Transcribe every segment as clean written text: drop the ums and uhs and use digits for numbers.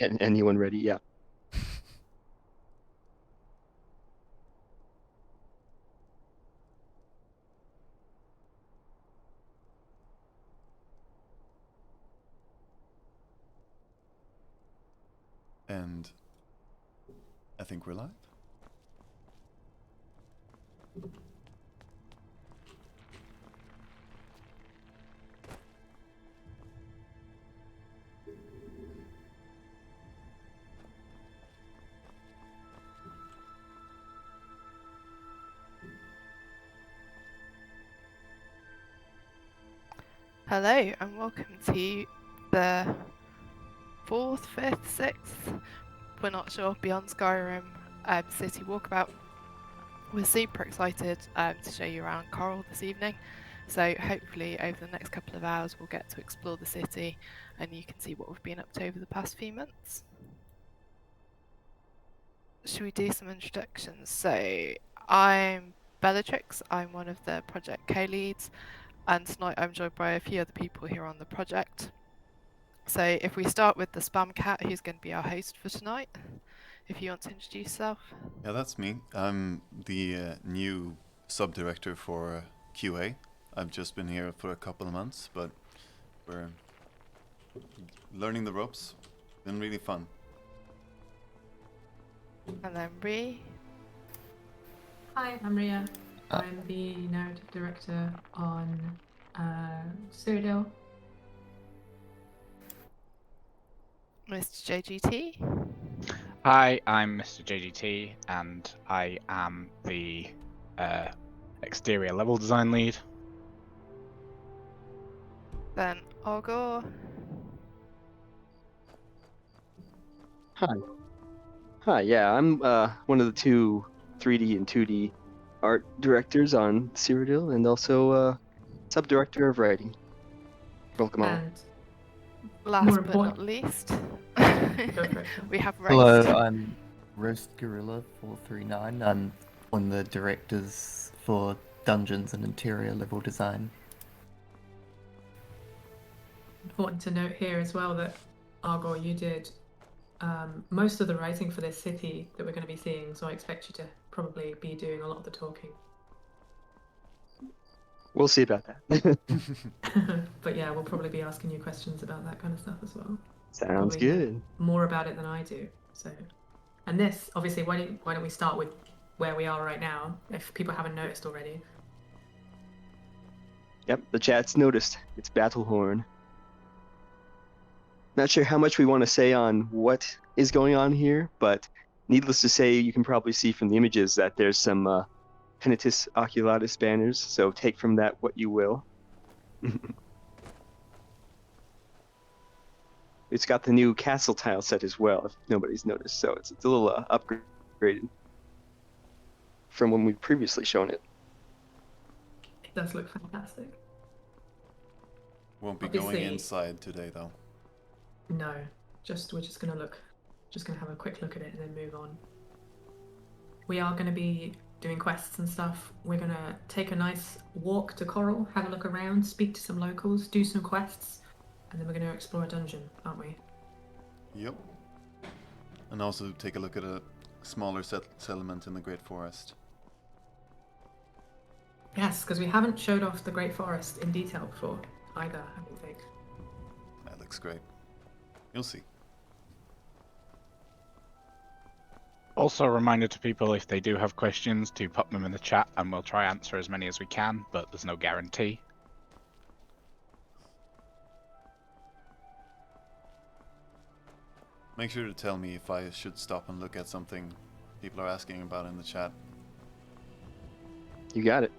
And anyone ready? Yeah. And I think we're live. Hello and welcome to the 4th, 5th, 6th, we're not sure, Beyond Skyrim city walkabout. We're super excited to show you around Chorrol this evening, so hopefully over the next couple of hours we'll get to explore the city and you can see what we've been up to over the past few months. Should we do some introductions? So I'm Bellatrix, I'm one of the project co-leads, and tonight I'm joined by a few other people here on the project. So if we start with the spam cat, who's going to be our host for tonight, if you want to introduce yourself. Yeah, that's me. I'm the new sub-director for QA. I've just been here for a couple of months, but we're learning the ropes. Been really fun. And then Ree. Hi, I'm Ria. I'm the narrative director on Cyrodiil. Mr. JGT. Hi, I'm Mr. JGT, and I am the exterior level design lead. Then Ogor. Hi. Yeah, I'm one of the two 3D and 2D art directors on Cyrodiil, and also sub-director of writing. Welcome all. And Last More but not important- least, Go for it. we have Roast. Hello, I'm Roast Gorilla 439. I'm one of the directors for dungeons and interior level design. Important to note here as well that Argor, you did most of the writing for this city that we're going to be seeing, so I expect you to probably be doing a lot of the talking. We'll see about that. But yeah, we'll probably be asking you questions about that kind of stuff as well. Sounds Probably know good. more about it than I do. So, and this obviously, why don't we start with where we are right now, if people haven't noticed already. Yep, the chat's noticed. It's Battlehorn. Not sure how much we want to say on what is going on here, but needless to say, you can probably see from the images that there's some Penitus Oculatus banners, so take from that what you will. It's got the new castle tile set as well, if nobody's noticed, so it's a little upgraded from when we've previously shown it. It does look fantastic. Won't be going Obviously- inside today, though. No, we're just gonna have a quick look at it and then move on. We are gonna be doing quests and stuff. We're gonna take a nice walk to Chorrol, have a look around, speak to some locals, do some quests, and then we're gonna explore a dungeon, aren't we? Yep. And also take a look at a smaller settlement in the Great Forest. Yes, because we haven't showed off the Great Forest in detail before either, I don't think. That looks great. You'll see. Also, a reminder to people, if they do have questions, to pop them in the chat and we'll try answer as many as we can, but there's no guarantee. Make sure to tell me if I should stop and look at something people are asking about in the chat. You got it.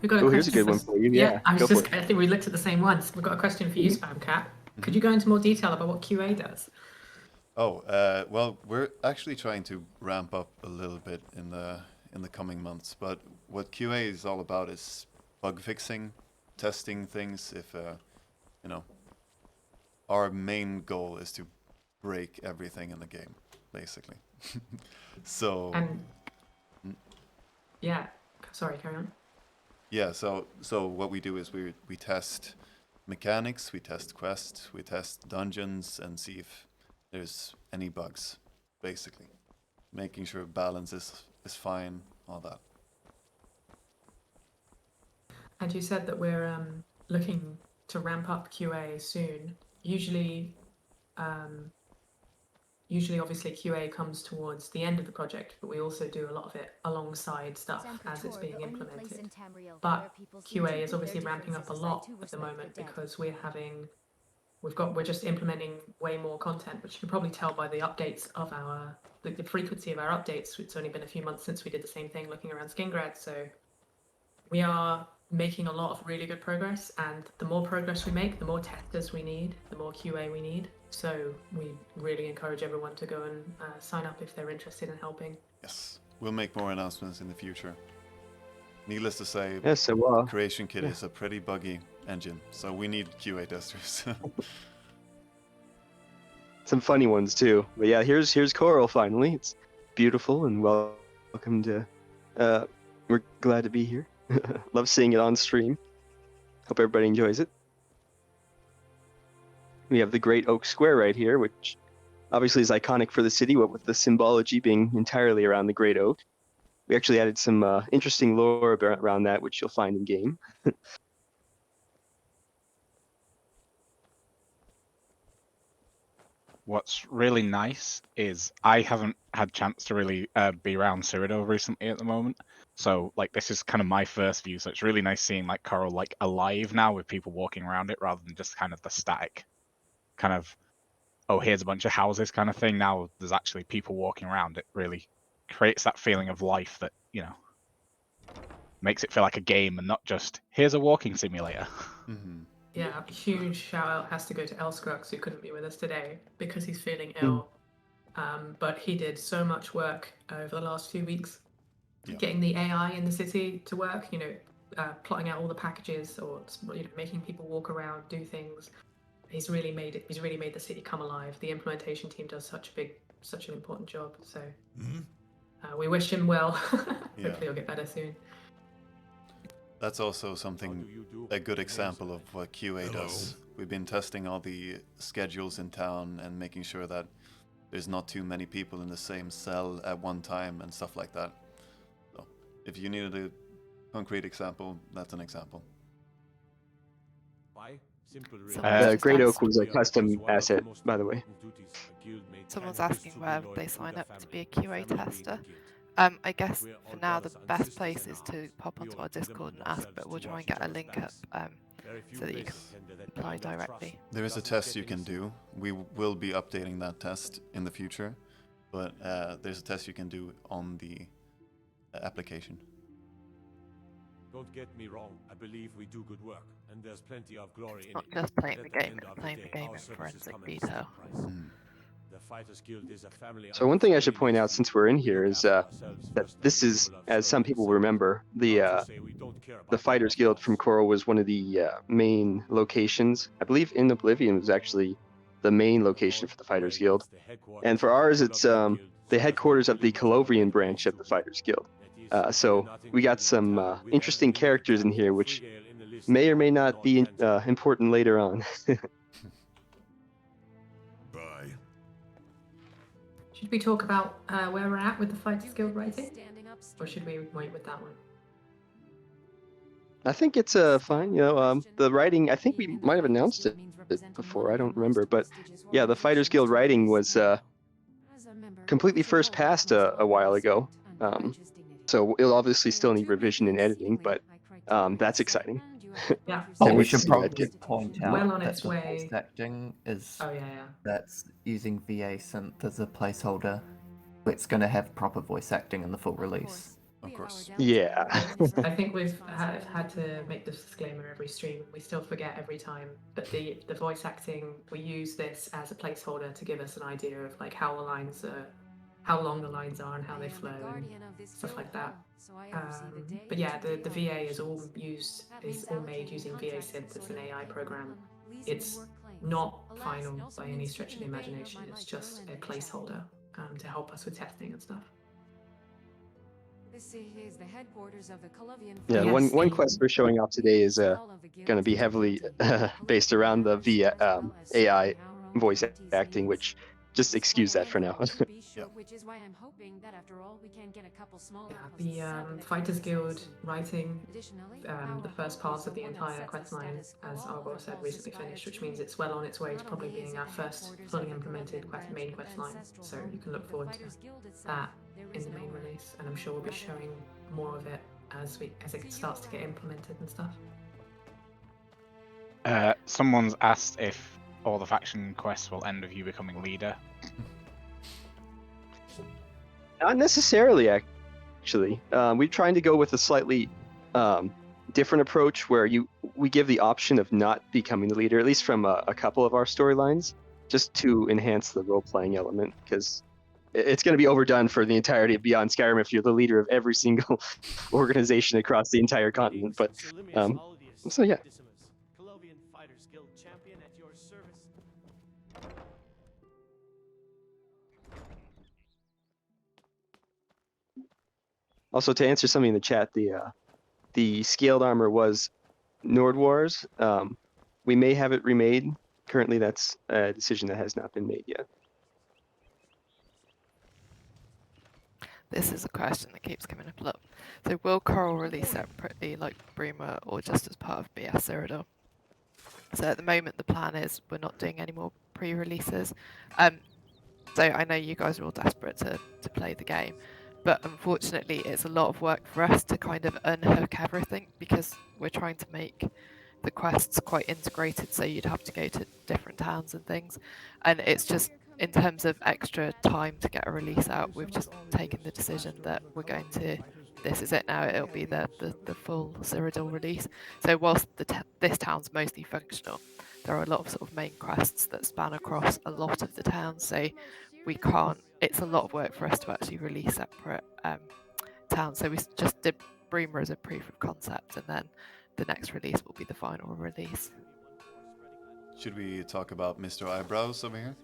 We've got Oh, here's a good one for you. Yeah, I go for it. I think we looked at the same ones. We've got a question for you, Spam Cat. Could you go into more detail about what QA does? Oh, well, we're actually trying to ramp up a little bit in the coming months. But what QA is all about is bug fixing, testing things. If our main goal is to break everything in the game, basically. So. And yeah, sorry, carry on. Yeah, so what we do is we test mechanics, we test quests, we test dungeons, and see if there's any bugs, basically. Making sure balance is fine, all that. And you said that we're looking to ramp up QA soon. Usually, obviously, QA comes towards the end of the project, but we also do a lot of it alongside stuff as it's being implemented. But QA is obviously ramping up a lot at the moment because we're just implementing way more content, which you can probably tell by the updates of the frequency of our updates. It's only been a few months since we did the same thing looking around Skingrad, so we are making a lot of really good progress, and the more progress we make, the more testers we need, the more QA we need. So we really encourage everyone to go and sign up if they're interested in helping. Yes, we'll make more announcements in the future. Needless to say, Yeah, so Creation Kit is a pretty buggy engine, so we need QA testers. some funny ones too. But yeah, here's Chorrol finally. It's beautiful and welcome to. We're glad to be here. Love seeing it on stream. Hope everybody enjoys it. We have the Great Oak Square right here, which obviously is iconic for the city, what with the symbology being entirely around the Great Oak. We actually added some interesting lore around that, which you'll find in game. What's really nice is I haven't had chance to really be around Cyrodiil recently at the moment. So like this is kind of my first view. So it's really nice seeing like Chorrol like alive now with people walking around it rather than just kind of the static kind of, oh, here's a bunch of houses kind of thing. Now there's actually people walking around. It really creates that feeling of life that, you know, makes it feel like a game and not just here's a walking simulator. Mm-hmm. Yeah, a huge shout out has to go to Elscrux, who couldn't be with us today because he's feeling ill. But he did so much work over the last few weeks, getting the AI in the city to work. You know, plotting out all the packages, or making people walk around, do things. He's really made it. He's really made the city come alive. The implementation team does such an important job. So we wish him well. Hopefully, he'll get better soon. That's also a good example of what QA does. We've been testing all the schedules in town and making sure that there's not too many people in the same cell at one time and stuff like that. So if you needed a concrete example, that's an example. Great Oak was a custom asset, by the way. Someone's asking where they sign up to be a QA tester. I guess for now the best place is to pop onto our Discord and ask, but we'll try and get a link up so that you can apply directly. There is a test you can do. We will be updating that test in the future, but there's a test you can do on the application. Don't get me wrong, I believe we do good work, and there's plenty of glory in it. Not just playing the game, it's playing the game in forensic detail. So one thing I should point out since we're in here is that this is, as some people remember, the Fighters Guild from Chorrol was one of the main locations. I believe in Oblivion was actually the main location for the Fighters Guild. And for ours, it's the headquarters of the Colovian branch of the Fighters Guild. So we got some interesting characters in here, which may or may not be important later on. Should we talk about where we're at with the Fighters Guild writing? Or should we wait with that one? I think it's fine. You know, the writing, I think we might have announced it before. I don't remember. But yeah, the Fighters Guild writing was completely first passed a while ago. So it'll obviously still need revision and editing, but that's exciting. Yeah. Oh, we should probably point out well on that its the way. voice acting is yeah. that's using VA synth as a placeholder. It's going to have proper voice acting in the full release. Of course. Yeah. I think we've had to make this disclaimer every stream. We still forget every time, but the voice acting, we use this as a placeholder to give us an idea of like how long the lines are and how they flow and stuff like that. But yeah, the VA is all made using VA synth. It's an AI program. It's not final by any stretch of the imagination. It's just a placeholder to help us with testing and stuff. This is the headquarters of the Colovian Yeah, Yes, one the- quest we're showing off today is going to be heavily based around the AI voice acting, which just excuse that for now. Which is why I'm hoping that after all we can get a couple smaller Yeah, the Fighters Guild writing the first part of the entire questline, as Argor said, recently finished, which means it's well on its way to probably being our first fully implemented main questline. So you can look forward to that in the main release, and I'm sure we'll be showing more of it as it starts to get implemented and stuff. Someone's asked if all the faction quests will end with you becoming leader. Not necessarily, actually. We're trying to go with a slightly different approach where we give the option of not becoming the leader, at least from a couple of our storylines, just to enhance the role-playing element, because it's going to be overdone for the entirety of Beyond Skyrim if you're the leader of every single organization across the entire continent. But so yeah. Colovian Fighters Guild champion at your service. Also, to answer something in the chat, the scaled armor was Nordwar's. We may have it remade. Currently, that's a decision that has not been made yet. This is a question that keeps coming up a lot. So will Chorrol release separately like Bruma or just as part of BS Cyrodiil? So at the moment the plan is we're not doing any more pre-releases. So I know you guys are all desperate to play the game, but unfortunately it's a lot of work for us to kind of unhook everything because we're trying to make the quests quite integrated, so you'd have to go to different towns and things, and it's just in terms of extra time to get a release out, we've just taken the decision that we're going to, this is it now, it'll be the full Cyrodiil release. So whilst this town's mostly functional, there are a lot of sort of main quests that span across a lot of the towns, so we can't, it's a lot of work for us to actually release separate towns. So we just did Bruma as a proof of concept, and then the next release will be the final release. Should we talk about Mr. Eyebrows over here?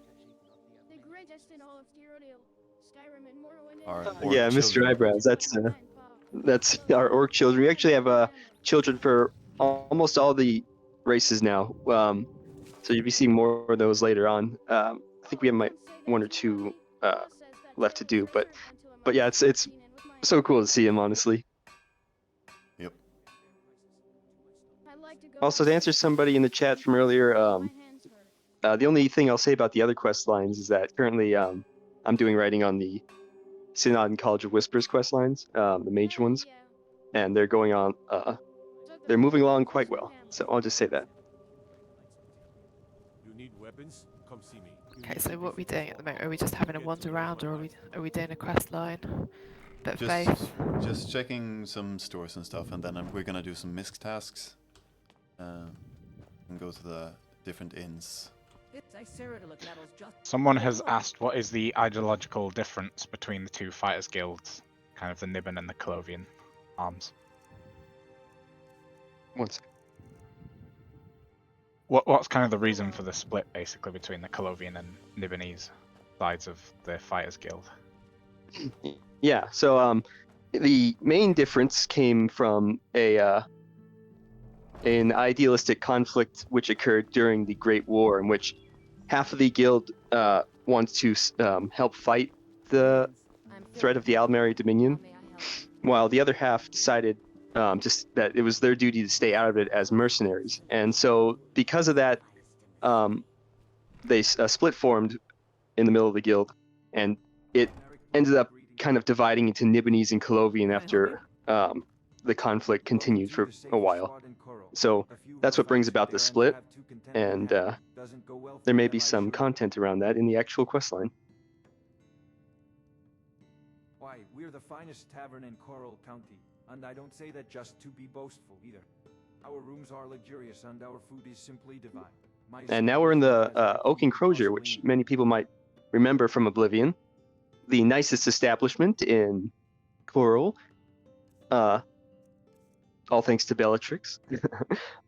Our orc Yeah, Mr. children. Eyebrows. That's our orc children. We actually have children for almost all the races now. So you'll be seeing more of those later on. I think we have one or two left to do, but yeah, it's so cool to see him, honestly. Yep. Also, to answer somebody in the chat from earlier, the only thing I'll say about the other quest lines is that currently I'm doing writing on the Synod and College of Whispers quest lines, the mage ones, and they're going on. They're moving along quite well. So I'll just say that. You need weapons? Come see me. Okay, so what are we doing at the moment? Are we just having a wander around, or are we doing a quest line? Bit of faith. Just checking some stores and stuff, and then we're gonna do some misc tasks. And go to the different inns. Someone has asked what is the ideological difference between the two fighters guilds, kind of the Niben and the Colovian arms. One second. What's kind of the reason for the split, basically, between the Colovian and Nibenese sides of the fighters guild? Yeah, so the main difference came from an idealistic conflict which occurred during the Great War, in which half of the guild wants to help fight the threat of the Aldmeri Dominion, while the other half decided just that it was their duty to stay out of it as mercenaries. And so because of that, they split formed in the middle of the guild, and it ended up kind of dividing into Nibenese and Colovian after the conflict continued for a while. So that's what brings about the split, and there may be some content around that in the actual questline. Why, we're the finest tavern in Chorrol County, and I don't say that just to be boastful either. Our rooms are luxurious and our food is simply divine. And now we're in the Oak and Crozier, which many people might remember from Oblivion, the nicest establishment in Chorrol. All thanks to Bellatrix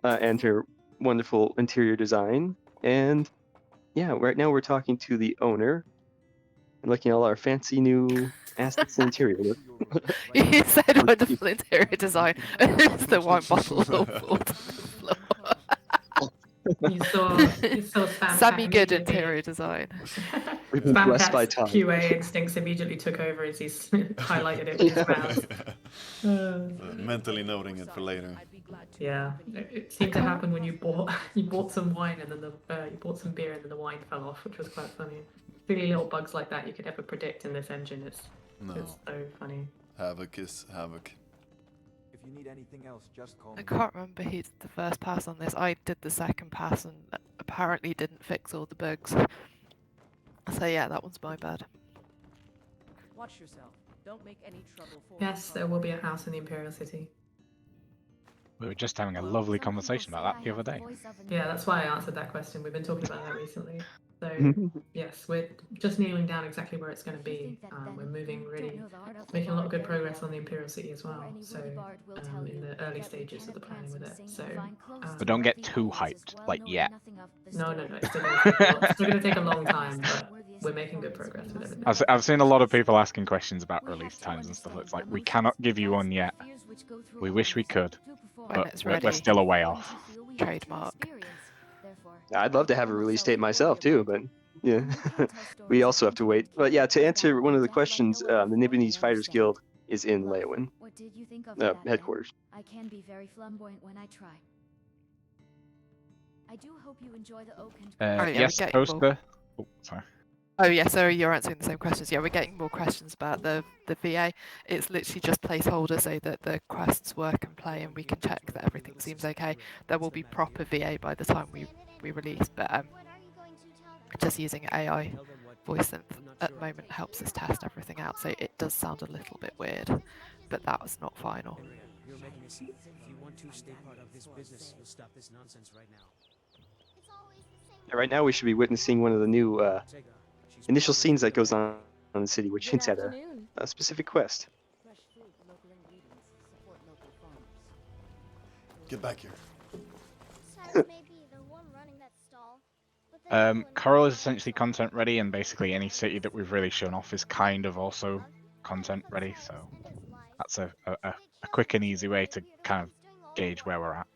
and her wonderful interior design. And yeah, right now we're talking to the owner and looking at all our fancy new Assets and interior. look. You said wonderful interior design, and it's the wine bottle all falls on the floor. You saw Spam Sammy Cat good immediately. interior design. We've been Spam blessed by Cat's time. QA instincts immediately took over as he's highlighted it with his mouse. Mentally noting it for later. Yeah, it seemed to happen when you bought some wine and then you bought some beer and then the wine fell off, which was quite funny. Really little bugs like that you could never predict in this engine. It's so funny. Havoc is havoc. If you need anything else, just call me. I can't remember who did the first pass on this. I did the second pass and apparently didn't fix all the bugs. So yeah, that one's my bad. Watch yourself. Don't make any trouble for Yes, there will be a house in the Imperial City. We were just having a lovely conversation about that the other day. Yeah, that's why I answered that question. We've been talking about that recently. So yes, we're just nailing down exactly where it's going to be. We're making a lot of good progress on the Imperial City as well. So in the early stages of the planning with it. So But don't get too hyped, like yet. No, it's still going to take a long time, but we're making good progress with everything. I've seen a lot of people asking questions about release times and stuff. It's like, we cannot give you one yet. We wish we could, but we're still a way off. Trademark. I'd love to have a release date myself too, but yeah, we also have to wait. But yeah, to answer one of the questions, the Nibonese Fighters Guild is in Leyawen headquarters. I can be very flamboyant when I try. I do hope you enjoy the oak and Yes, poster. Oh, sorry. Oh yeah, so you're answering the same questions. Yeah, we're getting more questions about the VA. It's literally just placeholder so that the quests work and play and we can check that everything seems okay. There will be proper VA by the time we release, but just using AI voice synth at the moment helps us test everything out, so it does sound a little bit weird, but that was not final. You're making a scene. If you want to stay part of this business, you'll stop this nonsense right now. Right now, we should be witnessing one of the new initial scenes that goes on in the city, which hints at a specific quest. Get back here. Chorrol is essentially content ready, and basically any city that we've really shown off is kind of also content ready, so that's a quick and easy way to kind of gauge where we're at.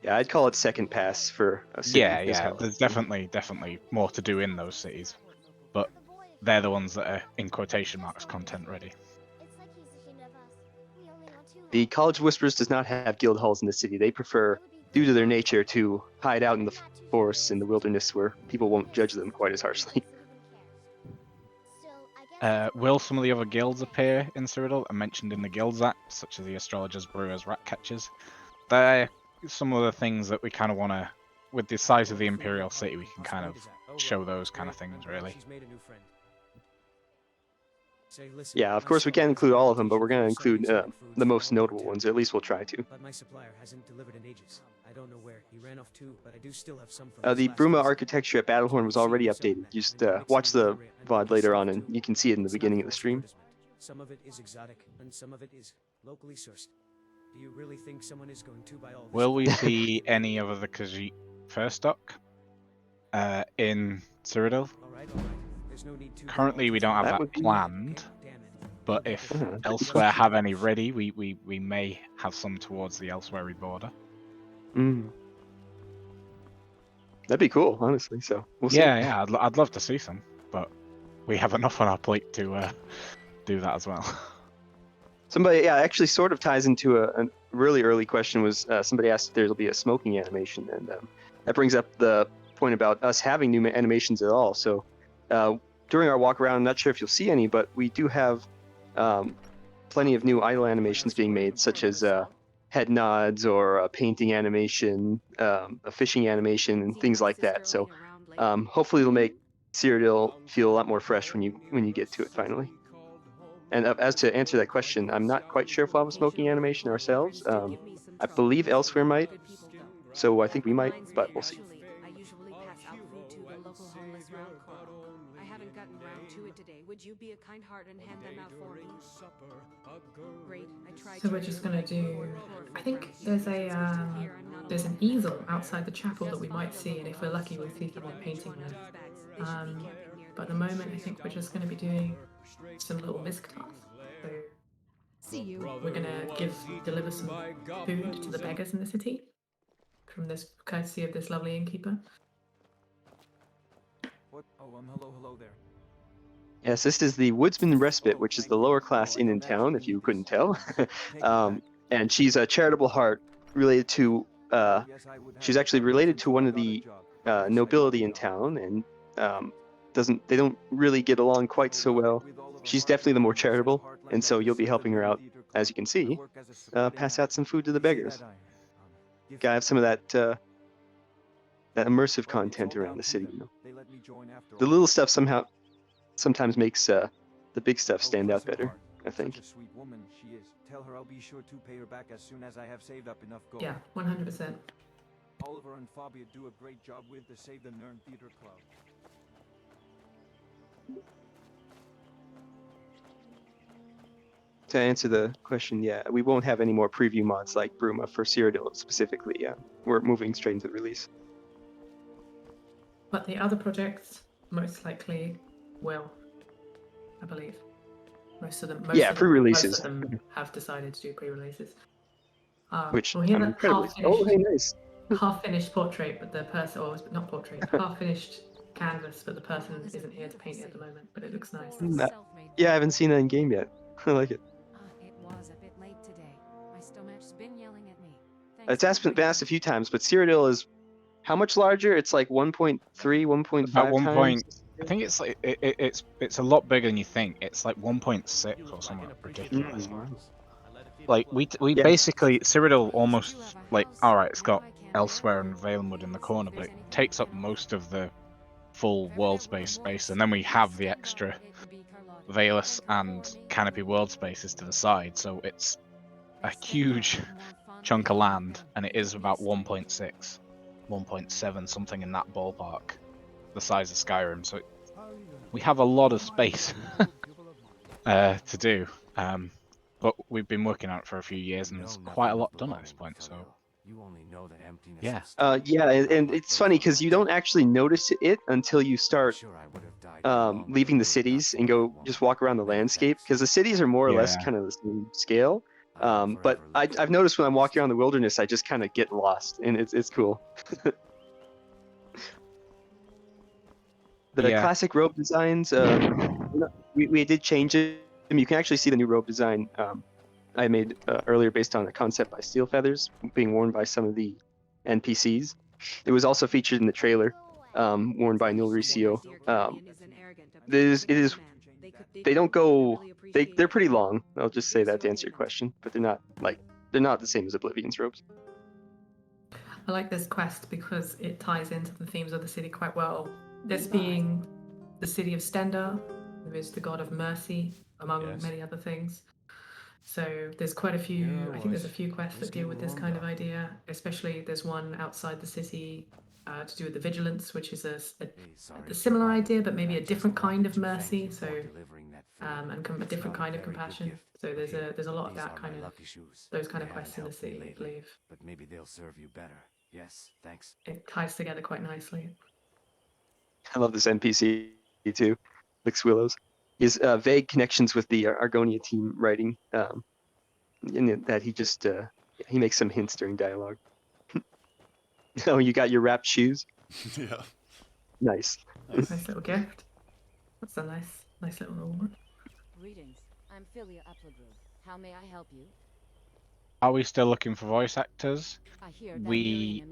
Yeah, I'd call it second pass for a city. Yeah, there's definitely more to do in those cities, but they're the ones that are, in quotation marks, content ready. The College of Whisperers does not have guild halls in the city. They prefer, due to their nature, to hide out in the forests in the wilderness where people won't judge them quite as harshly. Will some of the other guilds appear in Cyrodiil and mentioned in the Guilds Act, such as the Astrologers, Brewers, Rat Catchers? They're some of the things that we kind of want to, with the size of the Imperial City, we can kind of show those kind of things, really. Yeah, of course we can't include all of them, but we're going to include the most notable ones, or at least we'll try to. But my supplier hasn't delivered in ages. I don't know where. He ran off too, but I do still have some from The Bruma architecture at Battlehorn was already updated. Just watch the VOD later on and you can see it in the beginning of the stream. Some of it is exotic, and some of it is locally sourced. Do you really think someone is going to buy all this? Will we see any of the Khajiit fur stock in Cyrodiil? Currently we don't have that planned, but if elsewhere have any ready, we may have some towards the Elsewhere border. That'd be cool, honestly. So we'll see. Yeah, I'd love to see some, but we have enough on our plate to do that as well. Somebody, actually sort of ties into a really early question. Was somebody asked if there'll be a smoking animation, and that brings up the point about us having new animations at all. So during our walk around, I'm not sure if you'll see any, but we do have plenty of new idle animations being made, such as head nods or a painting animation, a fishing animation, and things like that. So hopefully it'll make Cyrodiil feel a lot more fresh when you get to it finally. And as to answer that question, I'm not quite sure if we'll have a smoking animation ourselves. I believe Elsewhere might, so I think we might, but we'll see. I usually pass out food to the local homeless around Chorrol. I haven't gotten around to it today. Would you be a kind heart and hand them out for me? Great. I tried. So we're just gonna do. I think there's an easel outside the chapel that we might see, and if we're lucky, we'll see someone painting there. But at the moment, I think we're just gonna be doing some little misc tasks. So See you. we're gonna deliver some food to the beggars in the city from this courtesy of this lovely innkeeper. What? Oh, hello there. Yes, this is the Woodsman Respite, which is the lower class inn in town, if you couldn't tell. And she's a charitable heart related to. She's actually related to one of the nobility in town, and they don't really get along quite so well. She's definitely the more charitable, and so you'll be helping her out, as you can see, pass out some food to the beggars. Gotta have some of that that immersive content around the city. You know, the little stuff sometimes makes the big stuff stand out better, I think. Such a sweet woman she is. Tell her I'll be sure to pay her back as soon as I have saved up enough gold. Yeah, 100%. Oliver and Fabia do a great job with the Save the Nern Theater Club. To answer the question, yeah, we won't have any more preview mods like Bruma for Cyrodiil specifically. Yeah, we're moving straight into the release. But the other projects most likely will, I believe. Most of them. Pre-releases. Most of them have decided to do pre-releases. Which well, here's I'm a incredibly. Oh, hey, nice. half-finished portrait, but the person, or not portrait, half-finished canvas, but the person isn't here to paint it at the moment. But it looks nice. Yeah, I haven't seen that in game yet. I like it. It was a bit late today. My stomach's been yelling at me. It's been asked a few times, but Cyrodiil is how much larger? It's like 1.3, 1.5 About 1 times. point. I think it's like it's a lot bigger than you think. It's like 1.6 or something ridiculous. Like we basically Cyrodiil almost like alright, it's got Elsewhere and Valenwood in the corner, but it takes up most of the full world space, and then we have the extra Valus and Canopy world spaces to the side, so it's a huge chunk of land, and it is about 1.6, 1.7, something in that ballpark, the size of Skyrim. So we have a lot of space to do, but we've been working on it for a few years, and there's quite a lot done at this point. So yeah, and it's funny because you don't actually notice it until you start leaving the cities and go just walk around the landscape, because the cities are more or less kind of the same scale. But I've noticed when I'm walking around the wilderness, I just kind of get lost, and it's cool. The classic robe designs, we did change it. I mean, you can actually see the new robe design I made earlier based on a concept by Steel Feathers being worn by some of the NPCs. It was also featured in the trailer, worn by Neil Riccio. They don't go. They're pretty long. I'll just say that to answer your question, but they're not the same as Oblivion's robes. I like this quest because it ties into the themes of the city quite well. This being the city of Stendar, who is the god of mercy, among many other things. So there's quite a few, I think there's a few quests that deal with this kind of idea, especially there's one outside the city to do with the vigilance, which is a similar idea, but maybe a different kind of mercy, so and a different kind of compassion. So there's a lot of that kind of, those kind of quests in the city, I believe. But maybe they'll serve you better. Yes, thanks. It ties together quite nicely. I love this NPC too, Lix Willows. His vague connections with the Argonia team writing, and that he just he makes some hints during dialogue. Oh, you got your wrapped shoes? Yeah. Nice. Nice little gift. That's a nice little reward. Greetings. I'm Philia Uplegroup. How may I help you? are we still looking for voice actors? We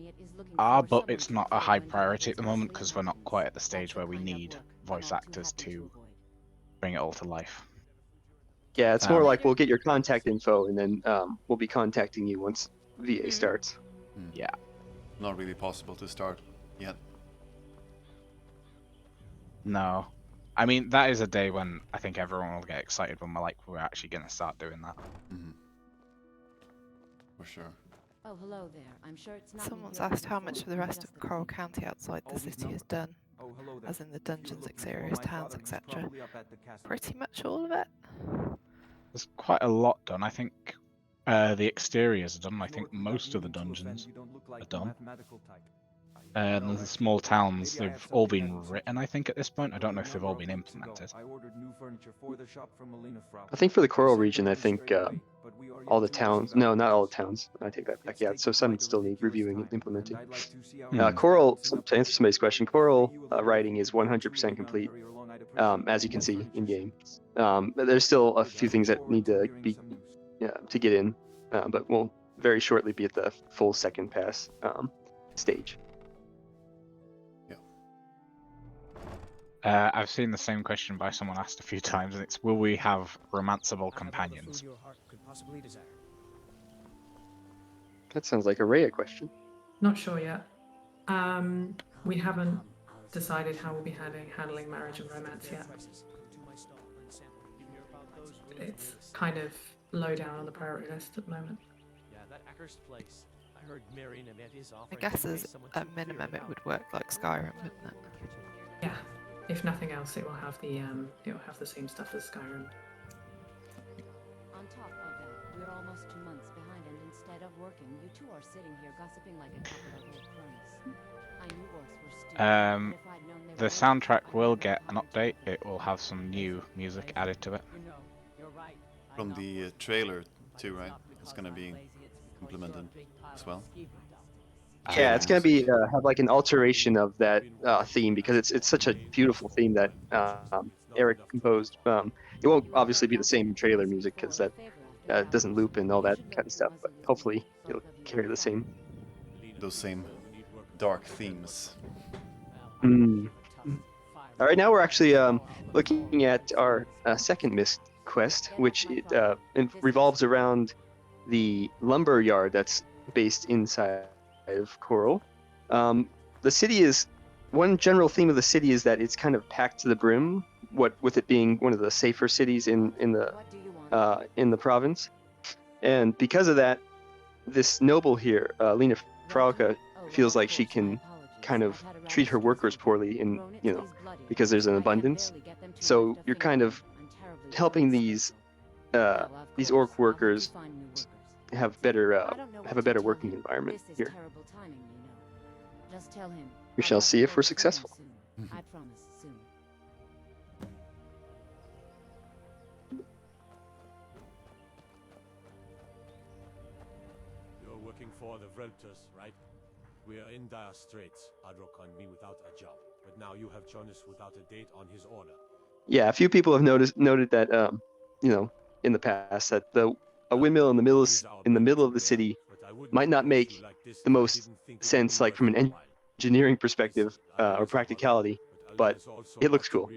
are, but it's not a high priority at the moment because we're not quite at the stage where we need voice actors to bring it all to life. Yeah, it's more like we'll get your contact info and then we'll be contacting you once VA starts. Yeah. Not really possible to start yet. No. I mean, that is a day when I think everyone will get excited when we're actually going to start doing that. Mm-hmm. For sure. Oh, hello there. I'm sure it's not. Someone's asked how much of the rest of Chorrol County outside the city is done, as in the dungeons, exteriors, towns, etc. Pretty much all of it. There's quite a lot done. I think the exteriors are done. I think most of the dungeons are done. And the small towns, they've all been written, I think, at this point. I don't know if they've all been implemented. I ordered new furniture for the shop from Melina Frau. I think for the Chorrol They said region, that I was think straight away, but we are all yet the to receive towns. our No, not all the purchase. towns. I take that back. It's Yeah, so taken some quite a still need ridiculous reviewing and time, implementing. and I'd like to see our Hmm. next Chorrol, balancing up to answer somebody's question, Chorrol writing is to 100% it complete, very long. I'd appreciate as you more can see furnitures. in game. But there's still a Good, few I things look that forward need to to hearing be some news. to get in, but we'll very shortly be at the full second pass stage. I've seen the same question by someone asked a few times, and it's, will we have romanceable I have all the companions? food your heart could possibly desire. That sounds like a Rhea question. Not sure yet. We haven't decided how we'll be handling marriage and romance yet. It's kind of low down on the priority list at the moment. Yeah, that accursed place. I heard Marina met his I offer. guess as a minimum it would work like Skyrim, wouldn't it? Yeah. If nothing else, it will have the same stuff as Skyrim. On top of that, we're almost 2 months behind, and instead of working, you two are sitting here gossiping like a couple of old cronies. I knew orcs were stupid, but if I'd known they The were soundtrack will get an update. It will have some new music added to it. From the trailer too, right? It's gonna be implemented as well. Yeah, it's gonna be have like an alteration of that theme because it's such a beautiful theme that Eric composed. It won't obviously be the same trailer music because that doesn't loop and all that kind of stuff, but hopefully it'll carry the same. Those same dark themes. Mm. All right, now we're actually looking at our second missed quest, which revolves around the lumber yard that's based inside of Chorrol. The city is one general theme of the city is that it's kind of packed to the brim. What with it being one of the safer cities in the province, and because of that, this noble here, Lena Frauke, feels like she can kind of treat her workers poorly, because there's an abundance. So you're kind of helping these orc workers have a better working environment here. Just tell him. We shall see if we're successful. I promise soon. You're working for the Vrelters, right? We are in dire straits. Adrok and me without a job. But now you have Jonas without a date on his order. Yeah, a few people have noted that in the past that a windmill in the middle of the city might not make the most sense, like from an engineering perspective or practicality, but it looks cool.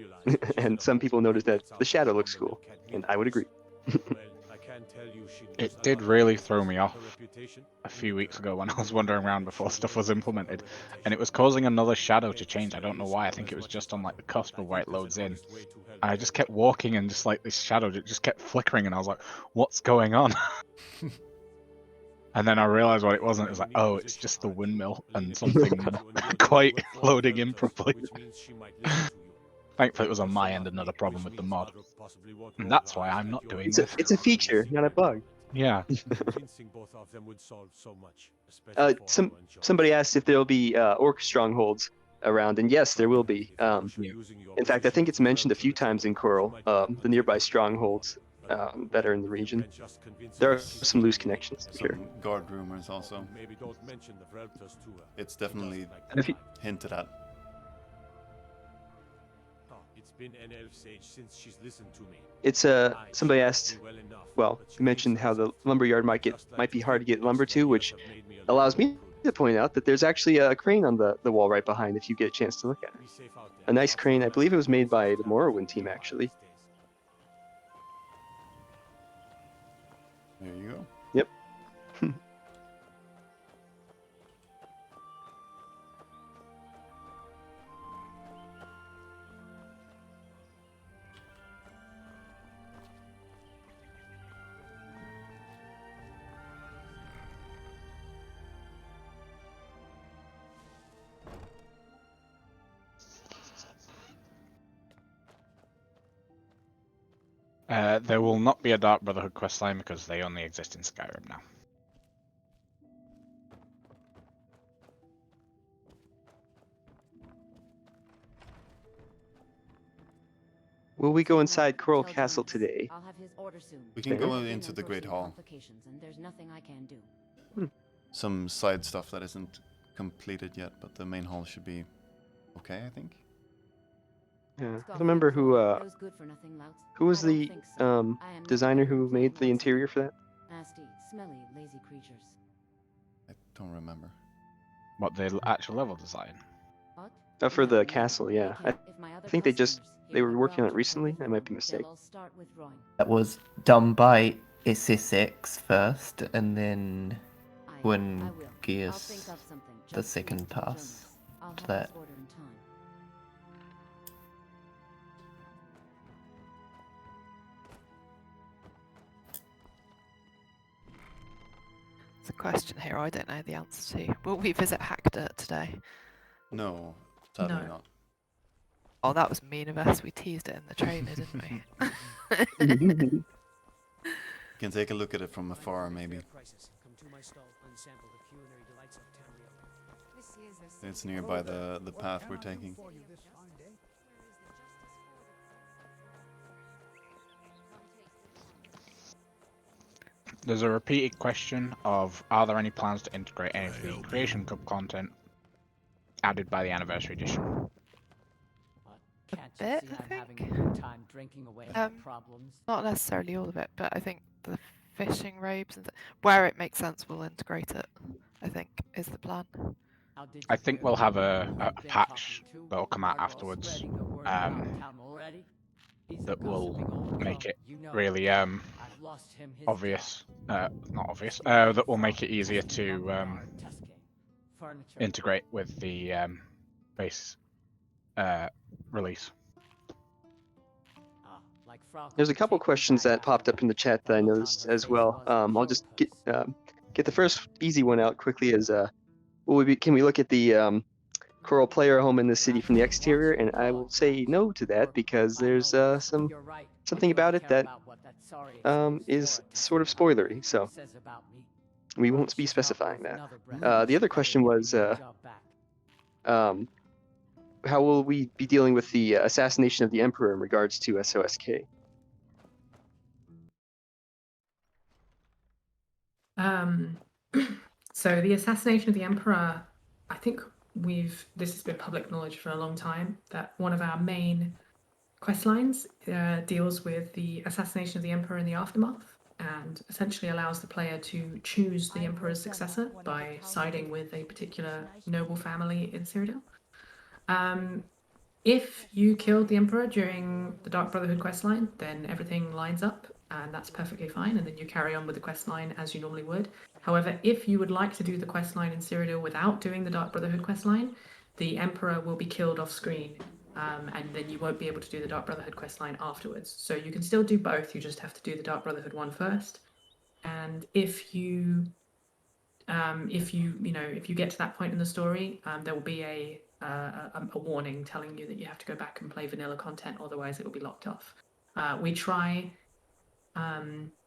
And some people noticed that the shadow looks cool, and I would agree. It did really throw me off a few weeks ago when I was wandering around before stuff was implemented, and it was causing another shadow to change. I don't know why. I think it was just on like the cusp of where it loads in. I just kept walking and just like this shadow just kept flickering, and I was like, what's going on? And then I realized what it was, and it was like, oh, it's just the windmill and something quite loading in properly. Thankfully, it was on my end, another problem with the mod. And that's why I'm not doing this. It's a feature, not a bug. Yeah. Somebody asked if there'll be orc strongholds around, and yes, there will be. In fact, I think it's mentioned a few times in Chorrol, the nearby strongholds that are in the region. There are some loose connections here. Some guard rumors also. It's definitely hinted at. It's been an elf sage since she's listened to me. It's somebody asked, well, you mentioned how the lumberyard might be hard to get lumber to, which allows me to point out that there's actually a crane on the wall right behind if you get a chance to look at it. A nice crane. I believe it was made by the Morrowind team, actually. There you go. Yep. There will not be a Dark Brotherhood questline because they only exist in Skyrim now. Will we go inside Chorrol Tell Castle Jonas. today? I'll have his order soon. We can Fair. go I've been into the Great unforeseen Hall. complications, and there's nothing I can do. Some side stuff that isn't completed yet, but the main hall should be okay, I think. Yeah, I Scoff remember and who fool, those good for nothing louts. who was I don't the think so. I am not designer here who to made fight the like interior some for that? nasty, smelly, lazy creatures. I don't remember. What, the actual level design? What? For No, the no. castle, yeah. Okay, if my other think they just- customers they hear were me working on it grouch over recently. the I might be phone, mistaken. they'll all start withdrawing. That was done by SSX first, and then I Twin will. I'll Gears think of something. the Just second please tell pass Jonas. I'll to have that. his order in time. There's a question here I don't know the answer to. Will we visit Hackdirt today? No, sadly No. not. Oh, that was mean of us. We teased it in the trailer, didn't we? You can take a look at it from afar, maybe. Come to my stall and sample the culinary delights of Tamriel. It's nearby the path we're taking. There's a repeated question of, are there any plans to integrate any of the Creation Cup content added by the Anniversary Edition? Can't bit, you see I I'm having a think. good time drinking away my problems? Not necessarily all of it, but I think the fishing robes and where it makes sense, we'll integrate it. I think is the plan. How did I you think hear we'll the have rumor a you've been patch talking to? that'll come out Are you all afterwards spreading the word around town already? He's a that will gossiping old make crone, it you know. really I've lost him his obvious. Not obvious. job. That will make it easier to Tusking. Furniture. integrate with the base release. Like Frau There's a could couple take me questions back that popped up in the chat that I The look on noticed her as face well. was I'll pure just puss. get the first easy one out quickly. Can we look at the Chorrol player home in the city from the exterior? And I will say no to that because there's something about it that is sort of spoilery. So we won't be specifying that. The other question was how will we be dealing with the assassination of the Emperor in regards to SOSK? So the assassination of the Emperor, I think this has been public knowledge for a long time, that one of our main quest lines deals with the assassination of the Emperor in the aftermath, and essentially allows the player to choose the Emperor's successor by siding with a particular noble family in Cyrodiil. If you killed the Emperor during the Dark Brotherhood questline, then everything lines up, and that's perfectly fine, and then you carry on with the questline as you normally would. However, if you would like to do the questline in Cyrodiil without doing the Dark Brotherhood questline, the Emperor will be killed off screen, and then you won't be able to do the Dark Brotherhood questline afterwards. So you can still do both, you just have to do the Dark Brotherhood one first. And if you get to that point in the story, there will be a warning telling you that you have to go back and play vanilla content, otherwise it will be locked off. We try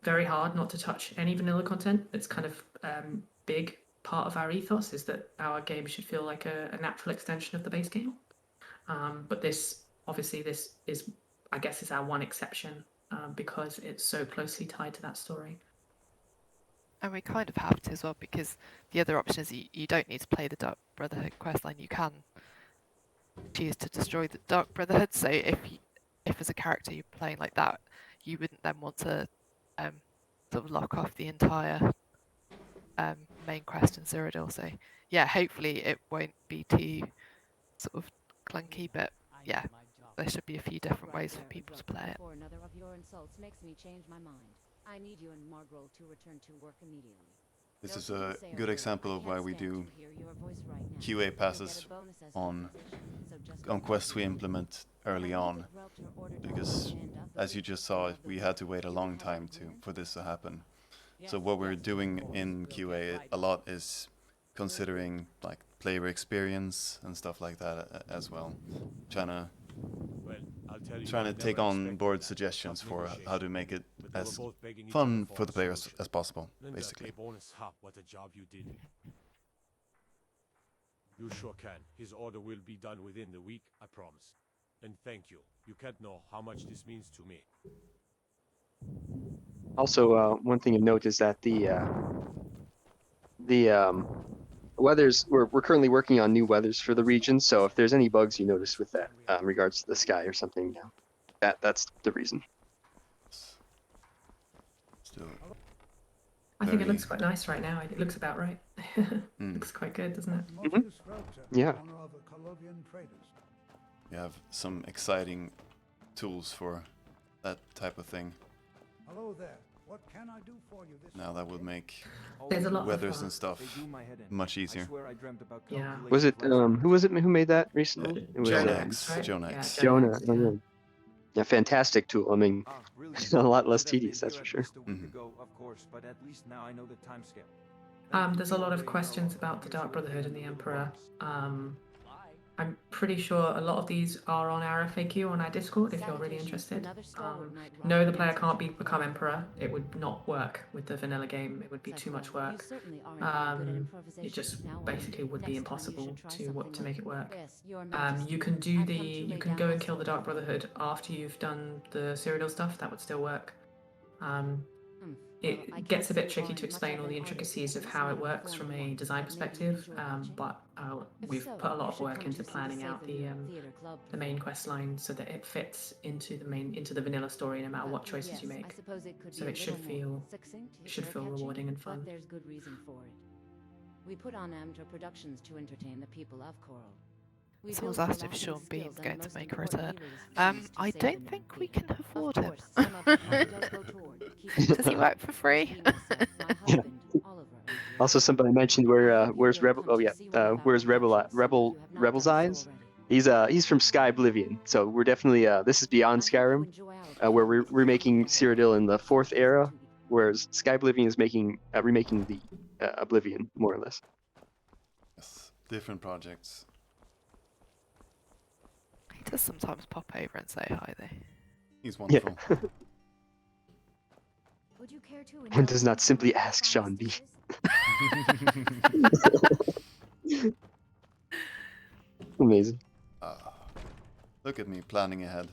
very hard not to touch any vanilla content. It's kind of big part of our ethos is that our game should feel like a natural extension of the base game. But this is, I guess, is our one exception because it's so closely tied to that story. And we kind of have to as well, because the other option is you don't need to play the Dark Brotherhood questline. You can choose to destroy the Dark Brotherhood. So if as a character you're playing like that, you wouldn't then want to sort of lock off the entire main quest in Cyrodiil. So yeah, hopefully it won't be too sort of clunky, but yeah, there should be a few different ways for people to play it. For another of your insults makes me change my mind. I need you and Margrol to return to work immediately. This is a good example of why we do QA passes on quests we implement early on, because as you just saw, we had to wait a long time for this to happen. So what we're doing in QA a lot is considering like player experience and stuff like that as well, trying to take on board suggestions for how to make it as fun for the players as possible, basically. What a job you did. You sure can. His order will be done within the week, I promise. And thank you. You can't know how much this means to me. Also, one thing of note is that the weathers we're currently working on new weathers for the region. So if there's any bugs you notice with that, in regards to the sky or something, that's the reason. Still. I think it Very- looks quite nice right now. It looks about right. Looks quite good, doesn't it? Yeah. You have some exciting tools for that type of thing. Hello there. What can I do for you this Now that would make There's a lot of weathers and stuff They do my head in. much I easier. swear I dreamt about Yeah. calculating Was it last who was it who made that recently? It was Jonah Jonah X. right? Jonah Yeah, X. Jonah. X, Oh, yeah. yeah. Yeah, fantastic tool. I mean, Ah, really? a lot less Should have been tedious, that's here for at sure. least a week ago, of course, but at least now I know the timescale. There's a lot of questions about the Dark Brotherhood and the Emperor. I'm pretty sure a lot of these are on our FAQ on our Discord if you're really interested. No, the player can't become Emperor. It would not work with the vanilla game. It would be too much work. It just basically would be impossible to make it work. You can go and kill the Dark Brotherhood after you've done the Cyrodiil stuff. That would still work. It gets a bit tricky to explain all the intricacies of how it works from a design perspective, but we've put a lot of work into planning out the main quest line so that it fits into the vanilla story no matter what choices you make. So it should feel rewarding and fun. There's good reason for it. We put on amateur productions to entertain the people of Chorrol. Someone's asked if Sean Bean's going to make a return. I don't think we can afford him. Does he work for free? Also, somebody mentioned where's Rebel? Oh yeah, where's Rebel's Eyes? He's from Sky Oblivion, so we're definitely this is Beyond Skyrim, where we're remaking Cyrodiil in the 4th era, whereas Sky Oblivion is remaking the Oblivion more or less. Yes, different projects. He does sometimes pop over and say hi though. He's wonderful. Would you care to One does not simply ask Sean B. Amazing. Look at me planning ahead.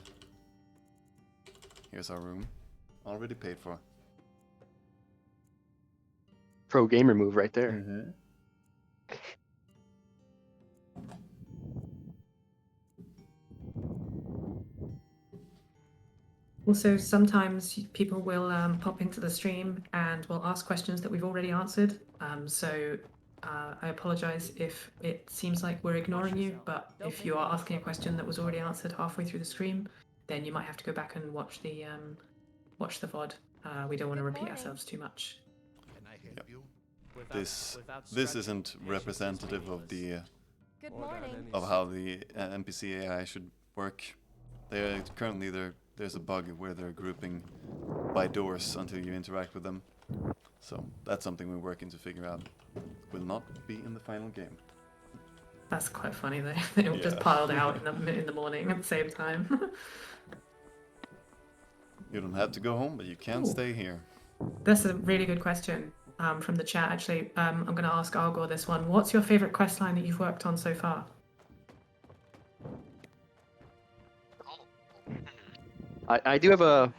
Here's our room, already paid for. Pro gamer move right there. Mm-hmm. Also, sometimes people will pop into the stream and will ask questions that we've already answered. I apologize if it seems like we're ignoring you, but if you are asking a question that was already answered halfway through the stream, then you might have to go back and watch the VOD. We don't want to repeat ourselves too much. This isn't representative of the of how the NPC AI should work. There's a bug where they're grouping by doors until you interact with them. So that's something we're working to figure out. Will not be in the final game. That's quite funny though. They all just piled out in the morning at the same time. You don't have to go home, but you can stay here. That's a really good question from the chat. Actually, I'm going to ask Argor this one. What's your favorite quest line that you've worked on so far? I do have a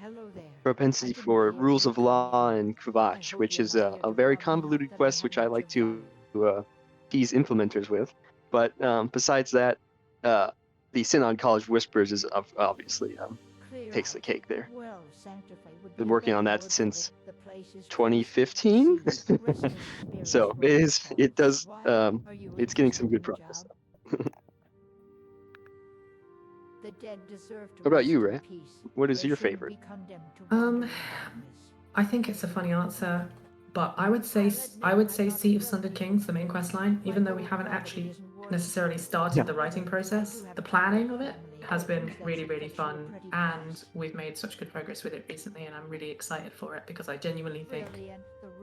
propensity for Rules of Law and Kvatch, which is a very convoluted quest which I like to tease implementers with. But besides that, the Synod College Whispers is obviously takes the cake there. Been working on that since 2015, so it's getting some good progress. What about you, Ray? What is your favorite? I think it's a funny answer, but I would say Seat of Sundered Kings, the main quest line. Even though we haven't actually necessarily started the writing process, the planning of it has been really, really fun, and we've made such good progress with it recently, and I'm really excited for it because I genuinely think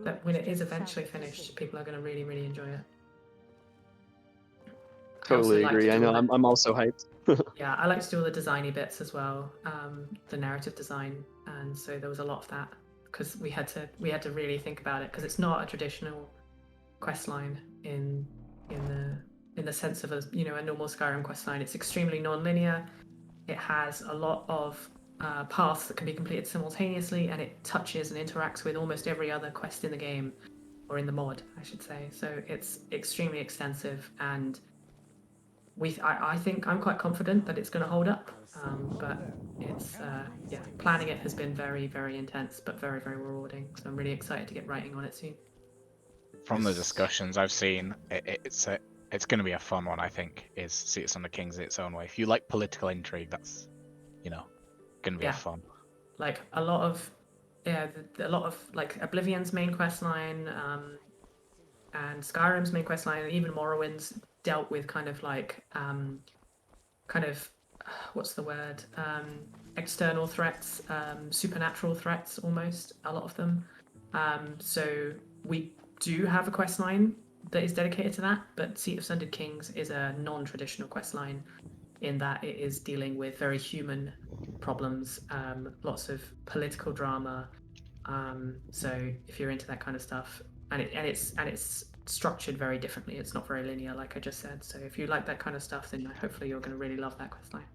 that when it is eventually finished, people are going to really, really enjoy it. Totally agree. I know. I'm also hyped. Yeah, I like to do all the designy bits as well, the narrative design, and so there was a lot of that because we had to really think about it because it's not a traditional quest line in the sense of a normal Skyrim quest line. It's extremely non-linear. it has a lot of paths that can be completed simultaneously, and it touches and interacts with almost every other quest in the game, or in the mod, I should say. So it's extremely extensive, and I think I'm quite confident that it's going to hold up. But it's planning it has been very, very intense, but very, very rewarding. So I'm really excited to get writing on it soon. From the discussions I've seen, it's going to be a fun one. I think is Cities on the Kings in its own way. If you like political intrigue, that's going to be a fun. Like a lot of like Oblivion's main quest line, and Skyrim's main quest line, and even Morrowind's dealt with kind of like what's the word? External threats, supernatural threats, almost a lot of them. So we do have a quest line that is dedicated to that, but Seat of Sundered Kings is a non-traditional quest line in that it is dealing with very human problems, lots of political drama. So if you're into that kind of stuff, and it's structured very differently. It's not very linear, like I just said. So if you like that kind of stuff, then hopefully you're going to really love that quest line.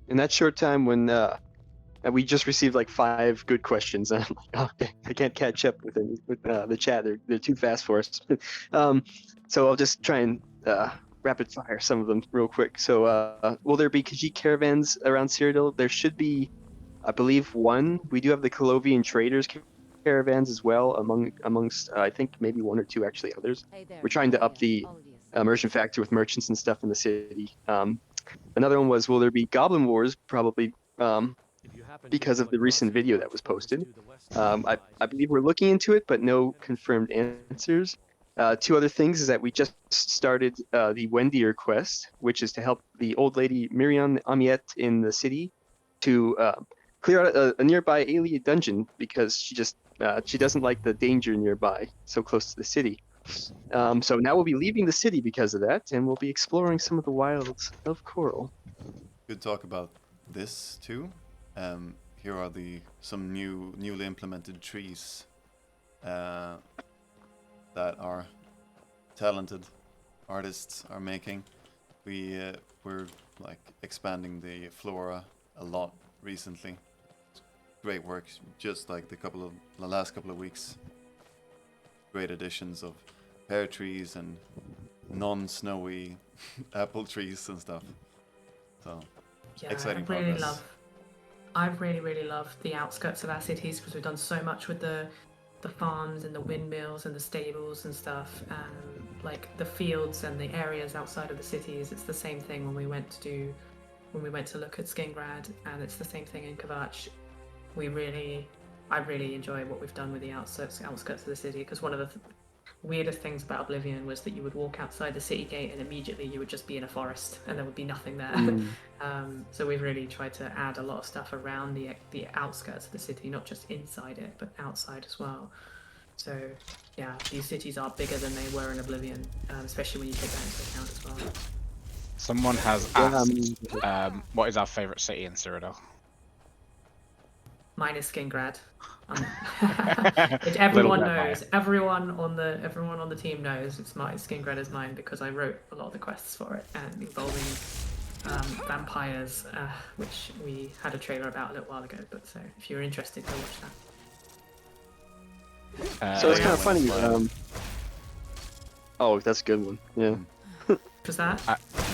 In that short time when we just received like 5 good questions, and I'm like, oh, I can't catch up with the chat. They're too fast for us. So I'll just try and rapid fire some of them real quick. So will there be Khajiit caravans around Cyrodiil? There should be, I believe, 1. We do have the Colovian traders caravans as well, amongst I think maybe 1 or 2 actually others. We're trying to up the immersion factor with merchants and stuff in the city. Another one was, will there be Goblin Wars? Probably, because of the recent video that was posted. I believe we're looking into it, but no confirmed answers. 2 other things is that we just started the Wendier quest, which is to help the old lady Miriam Amiette in the city to clear out a nearby alien dungeon, because she doesn't like the danger nearby, so close to the city. So now we'll be leaving the city because of that, and we'll be exploring some of the wilds of Chorrol. Good talk about this too. Here are some newly implemented trees that our talented artists are making. We're like expanding the flora a lot recently. Great work, just like the last couple of weeks. Great additions of pear trees and non-snowy apple trees and stuff. So exciting progress. I really love the outskirts of our cities, because we've done so much with the farms and the windmills and the stables and stuff, like the fields and the areas outside of the cities. It's the same thing when we went to look at Skingrad, and it's the same thing in Kvatch. I really enjoy what we've done with the outskirts of the city, because one of the weirdest things about Oblivion was that you would walk outside the city gate and immediately you would just be in a forest and there would be nothing there. So we've really tried to add a lot of stuff around the outskirts of the city, not just inside it, but outside as well. So yeah, these cities are bigger than they were in Oblivion, especially when you take that into account as well. Someone has asked, what is our favourite city in Cyrodiil? Mine is Skingrad. Which everyone knows. Everyone on the team knows Skingrad is mine, because I wrote a lot of the quests for it, and involving vampires, which we had a trailer about a little while ago. But so if you're interested, go watch that. So it's kind of funny. Oh, that's a good one. Yeah. Was that?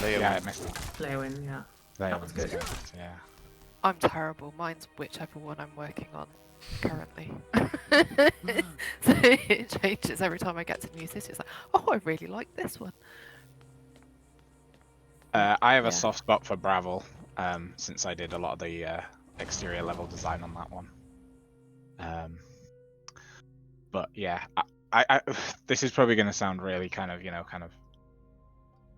Yeah, I missed that. Leowin, yeah. That was good. Yeah. I'm terrible. Mine's whichever one I'm working on currently. So it changes every time I get to a new city. It's like, oh, I really like this one. I have a soft spot for Bravel, since I did a lot of the exterior level design on that one. But yeah, I this is probably going to sound really kind of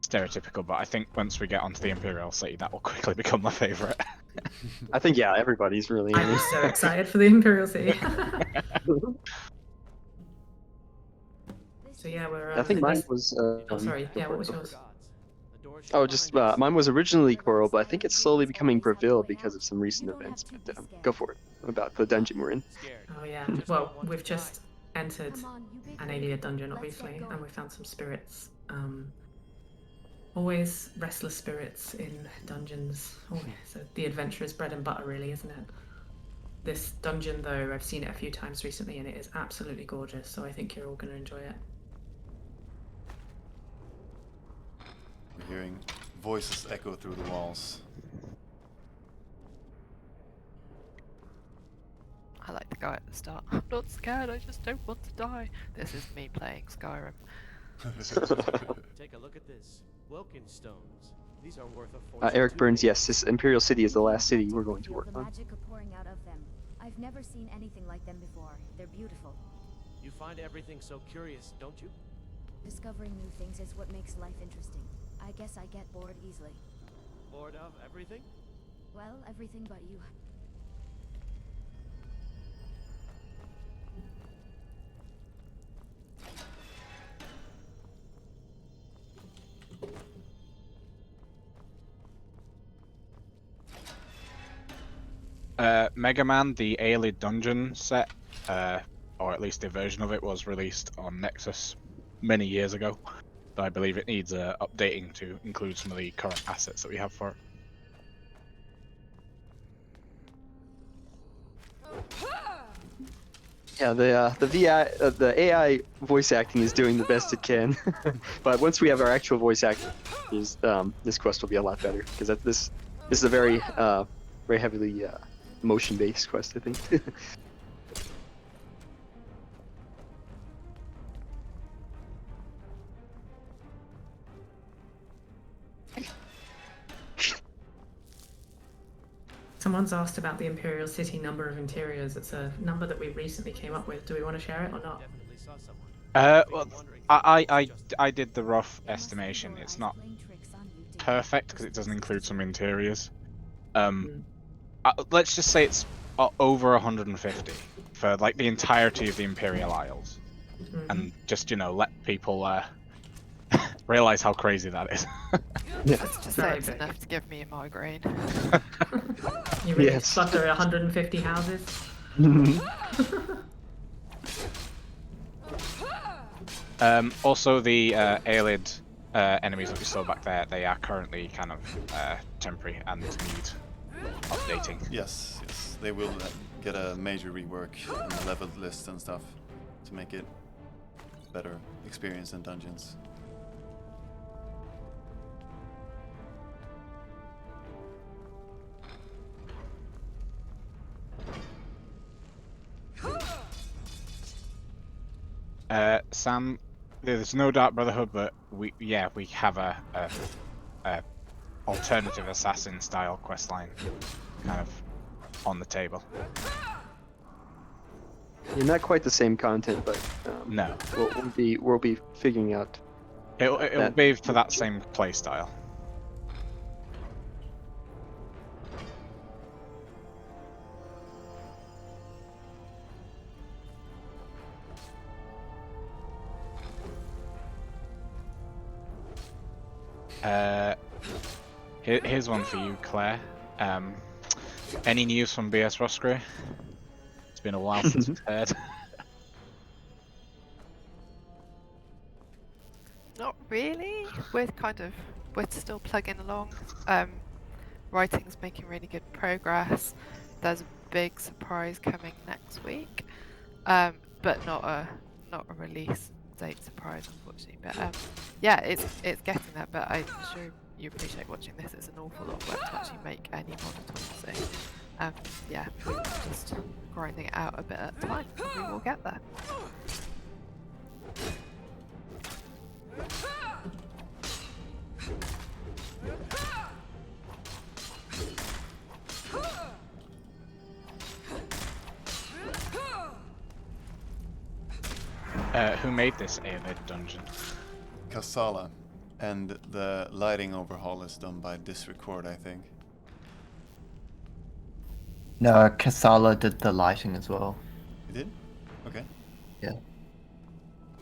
stereotypical, but I think once we get onto the Imperial City, that will quickly become my favourite. I think everybody's really. I'm so excited for the Imperial City. So yeah, we're. I think mine was. Oh, sorry. Yeah, what was yours? Oh, just mine was originally Chorrol, but I think it's slowly becoming Breville because of some recent events. But go for it. About the dungeon we're in. Oh yeah. Well, we've just entered an alien dungeon, obviously, and we found some spirits. Always restless spirits in dungeons. Oh, so the adventure is bread and butter, really, isn't it? This dungeon, though, I've seen it a few times recently, and it is absolutely gorgeous. So I think you're all going to enjoy it. We're hearing voices echo through the walls. I like the guy at the start. I'm not scared, I just don't want to die. This is me playing Skyrim. Take a look at this. Wilkin stones. These are worth a fortune. Eric too. Burns, yes, this Imperial City is the last city we're going to work The on. magic of pouring out of them. I've never seen anything like them before. They're beautiful. You find everything so curious, don't you? Discovering new things is what makes life interesting. I guess I get bored easily. Bored of everything? Well, everything but you. Mega Man, the Aelid dungeon set, or at least a version of it, was released on Nexus many years ago. But I believe it needs updating to include some of the current assets that we have for it. Yeah, the AI voice acting is doing the best it can, but once we have our actual voice acting, this quest will be a lot better because this is a very heavily motion-based quest, I think. Someone's asked about the Imperial City number of interiors. It's a number that we recently came up with. Do we want to share it or not? Definitely saw someone. Well, I did the rough estimation. It's not perfect because it doesn't include some interiors. Let's just say it's over 150 for like the entirety of the Imperial Isles, and just let people realize how crazy that is. Let's just say it's enough to give me a migraine. You really flutter 150 houses? Also, the Aelid enemies that we saw back there, they are currently kind of temporary and need updating. Yes, they will get a major rework in the leveled list and stuff to make it better experience in dungeons. Sam, there's no Dark Brotherhood, but we have a alternative assassin style questline kind of on the table. Yeah, not quite the same content, but no, we'll be figuring out. It'll be for that same play style. Here's one for you, Claire. Any news from BS Roscrea? It's been a while since we've heard. Not really. We're still plugging along. Writing's making really good progress. There's a big surprise coming next week, but not a release date surprise, unfortunately. But yeah, it's getting there. But I'm sure you appreciate watching this. It's an awful lot of work to actually make any mod at all. So yeah, we're just grinding it out a bit at a time. We will get there. Who made this Aelid dungeon? Kassala, and the lighting overhaul is done by Disrecord, I think. No, Kassala did the lighting as well. You did? Okay. Yeah.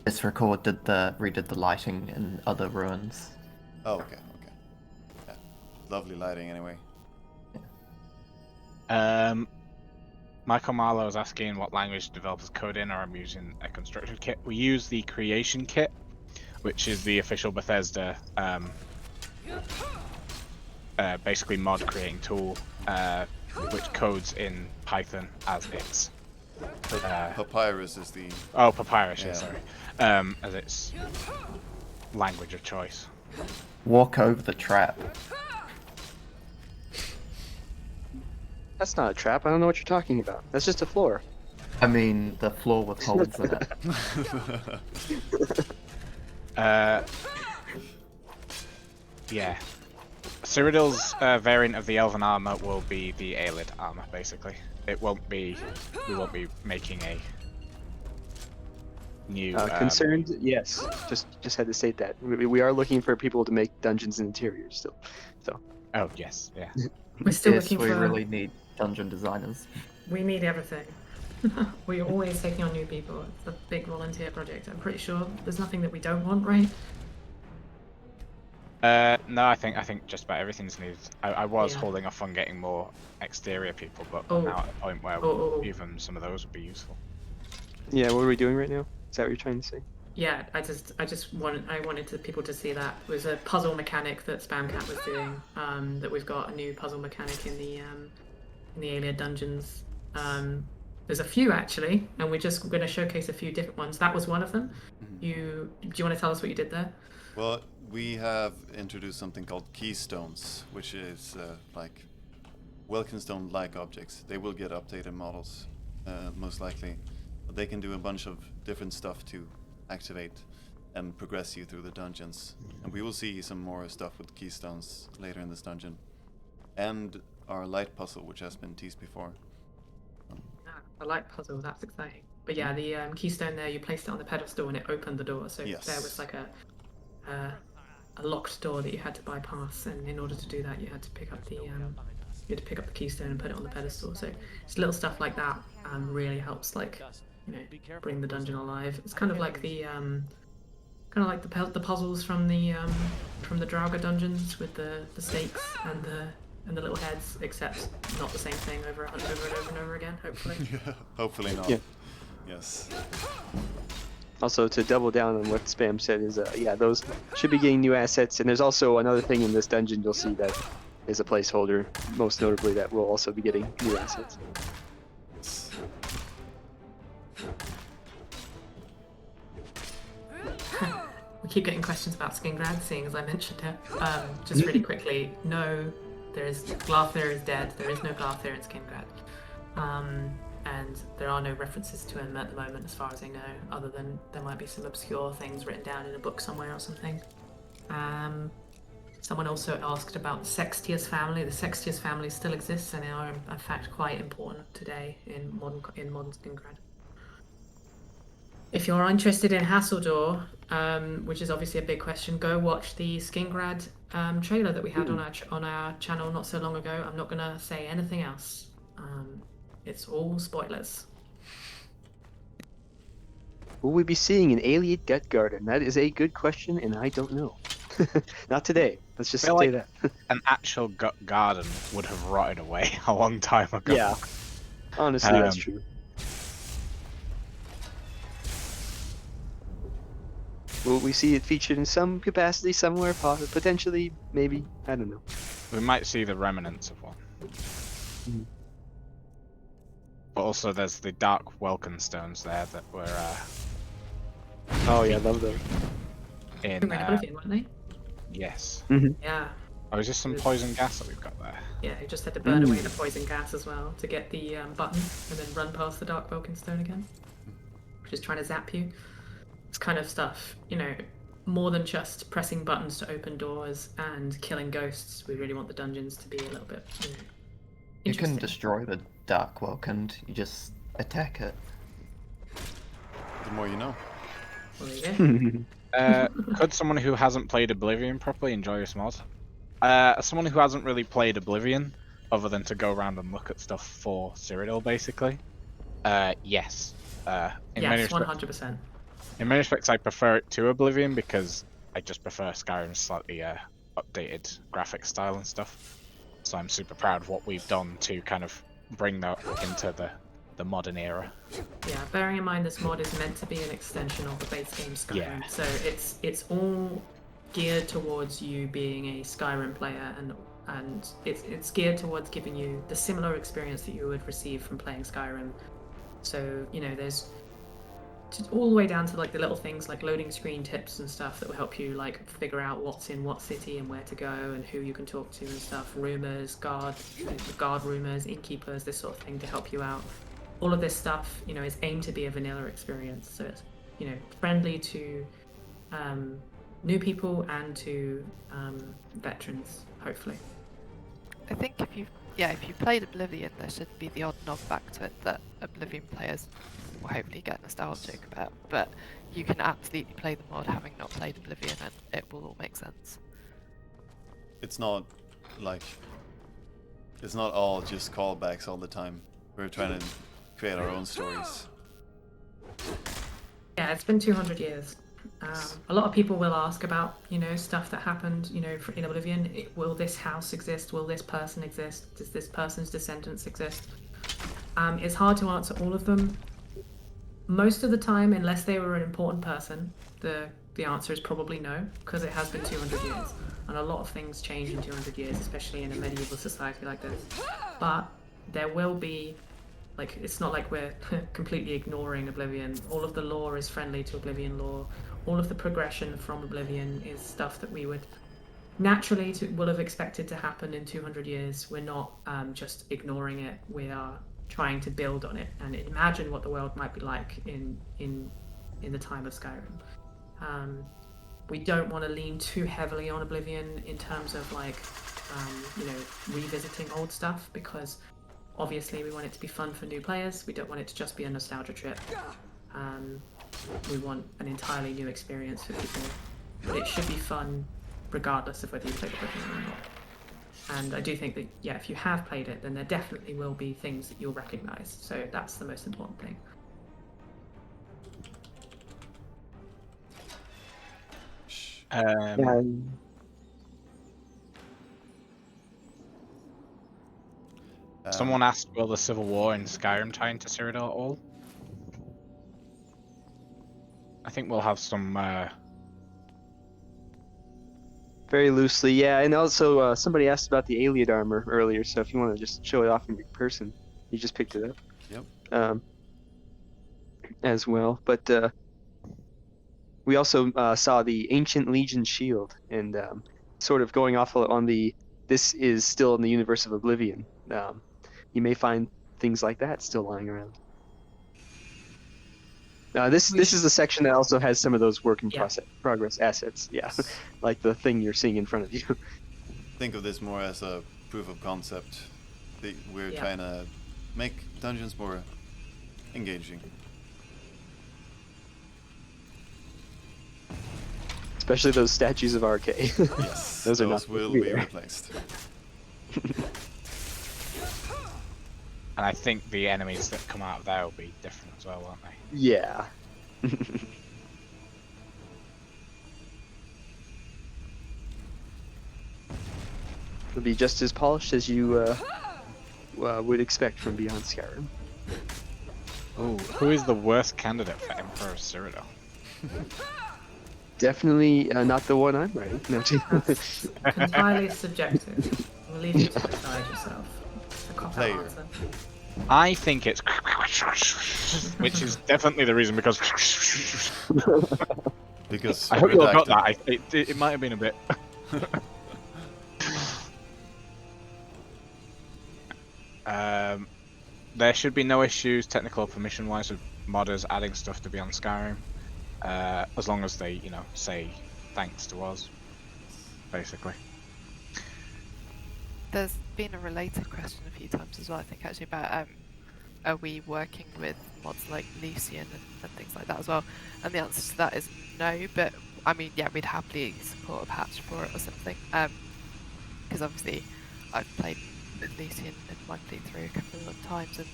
Disrecord redid the lighting in other ruins. Oh, okay. Yeah. Lovely lighting, anyway. Michael Marlowe is asking what language developers code in, or I'm using a construction kit. We use the creation kit, which is the official Bethesda basically mod creating tool, which codes in Python as its. Papyrus is the. Oh, Papyrus, Yeah. yeah, sorry. As its language of choice. Walk over the trap. That's not a trap. I don't know what you're talking about. That's just a floor. I mean, the floor with holes in it. Yeah. Cyrodiil's variant of the Elven armor will be the Aelid armor, basically. It won't be. We won't be making a new. Concerned? Yes. Just had to state that. We are looking for people to make dungeons and interiors still. So. Oh yes, yeah. We're still Yes, looking we for. really need dungeon designers. We need everything. We're always taking on new people. It's a big volunteer project. I'm pretty sure there's nothing that we don't want, right? No, I think just about everything's needed. I was Yeah. holding off on getting more exterior people, but Oh. we're now at a point where Oh. even some of those would be useful. Yeah. What are we doing right now? Is that what you're trying to say? Yeah, I wanted people to see that. It was a puzzle mechanic that Spamcat was doing. That we've got a new puzzle mechanic in the Aelid dungeons. There's a few actually, and we're just going to showcase a few different ones. That was one of them. Do you want to tell us what you did there? Well, we have introduced something called keystones, which is like Wilkinstone-like objects. They will get updated models, most likely. But they can do a bunch of different stuff to activate and progress you through the dungeons. And we will see some more stuff with keystones later in this dungeon. And our light puzzle, which has been teased before. I like puzzle. That's exciting. But yeah, the keystone there, you placed it on the pedestal and it opened the door. So Yes. there was like a locked door that you had to bypass, and in order to do that, you had to pick up the keystone and put it on the pedestal. So it's little stuff like that really helps, like, you know, bring the dungeon alive. It's kind of like the the puzzles from the Draugr dungeons with the stakes and the little heads, except not the same thing over and over again. Hopefully. Hopefully not. Yeah. Yes. Also, to double down on what Spam said is, yeah, those should be getting new assets. And there's also another thing in this dungeon you'll see that is a placeholder, most notably that will also be getting new assets. We keep getting questions about Skingrad, seeing as I mentioned it. Just really quickly, no, Glarthir is dead. There is no Glarthir in Skingrad. And there are no references to him at the moment, as far as I know, other than there might be some obscure things written down in a book somewhere or something. Someone also asked about the Sextius family. The Sextius family still exists and are, in fact, quite important today in modern Skingrad. If you're interested in Hasseldor, which is obviously a big question, go watch the Skingrad trailer that we had on our channel not so long ago. I'm not going to say anything else. It's all spoilers. Will we be seeing an Aelid Gut Garden? That is a good question, and I don't know. Not today. Let's just say like that. An actual gut garden would have rotted away a long time ago. Yeah. Honestly, that's true. Will we see it featured in some capacity somewhere? Potentially, maybe. I don't know. We might see the remnants of one. Mhm. But also, there's the dark Welkin stones there that were. Oh yeah, I love those. In. Weren't they? Yes. Yeah. Oh, is this some poison gas that we've got there? Yeah, you just had to burn away the poison gas as well to get the button, and then run past the dark Vulcan stone again, which is trying to zap you. It's kind of stuff, you know, more than just pressing buttons to open doors and killing ghosts. We really want the dungeons to be a little bit, you know, You can interesting. destroy the Dark Welkin, you just attack it. The more you know. Well, there you go. Could someone who hasn't played Oblivion properly enjoy this mod? As someone who hasn't really played Oblivion, other than to go around and look at stuff for Cyrodiil, basically, yes. Yes, 100%. In many respects, I prefer it to Oblivion because I just prefer Skyrim's slightly updated graphic style and stuff. So I'm super proud of what we've done to kind of bring that into the modern era. Yeah, bearing in mind this mod is meant to be an extension of the base game Skyrim, Yeah. so it's all geared towards you being a Skyrim player, and it's geared towards giving you the similar experience that you would receive from playing Skyrim. So, you know, there's all the way down to like the little things like loading screen tips and stuff that will help you like figure out what's in what city and where to go and who you can talk to and stuff. Rumors, guard rumors, innkeepers, this sort of thing to help you out. All of this stuff, you know, is aimed to be a vanilla experience. So it's, you know, friendly to new people and to veterans, hopefully. I think if you played Oblivion, there should be the odd nod back to it that Oblivion players will hopefully get nostalgic about. But you can absolutely play the mod having not played Oblivion, and it will all make sense. It's not like it's not all just callbacks all the time. We're trying to create our own stories. Yeah, it's been 200 years. A lot of people will ask about, you know, stuff that happened, you know, in Oblivion. Will this house exist? Will this person exist? Does this person's descendants exist? It's hard to answer all of them. Most of the time, unless they were an important person, the answer is probably no, because it has been 200 years. And a lot of things change in 200 years, especially in a medieval society like this. But there will be, like, it's not like we're completely ignoring Oblivion. All of the lore is friendly to Oblivion lore. All of the progression from Oblivion is stuff that we would naturally will have expected to happen in 200 years. We're not just ignoring it. We are trying to build on it and imagine what the world might be like in the time of Skyrim. We don't want to lean too heavily on Oblivion in terms of like you know, revisiting old stuff, because obviously we want it to be fun for new players. We don't want it to just be a nostalgia trip. We want an entirely new experience for people, but it should be fun regardless of whether you played Oblivion or not. And I do think that, yeah, if you have played it, then there definitely will be things that you'll recognize. So that's the most important thing. Someone asked, will the Civil War in Skyrim tie into Cyrodiil at all? I think we'll have some... Very loosely, yeah. And also, somebody asked about the Aliad armor earlier, so if you want to just show it off in person, you just picked it up. Yep. As well. But we also saw the Ancient Legion shield, and sort of going off on this is still in the universe of Oblivion. You may find things like that still lying around. This is the section that also has some of those work in progress assets. Yeah, like the thing you're seeing in front of you. Think of this more as a proof of concept. We're trying to make dungeons more engaging. Especially those statues of RK. Yes, those will be replaced. And I think the enemies that come out of there will be different as well, won't they? Yeah. It'll be just as polished as you would expect from Beyond Skyrim. Oh, who is the worst candidate for Emperor of Cyrodiil? Definitely not the one I'm writing. No, entirely subjective. We'll leave you to decide yourself. A cop-out answer. I think it's which is definitely the reason because I hope you all got that. It might have been a bit. There should be no issues technical or permission wise with modders adding stuff to Beyond Skyrim, as long as they, you know, say thanks to us, basically. There's been a related question a few times as well, I think, actually, about are we working with mods like Lucian and things like that as well? And the answer to that is no, but I mean, yeah, we'd happily support a patch for it or something. Because obviously I've played with Lucian in my playthrough a couple of times, and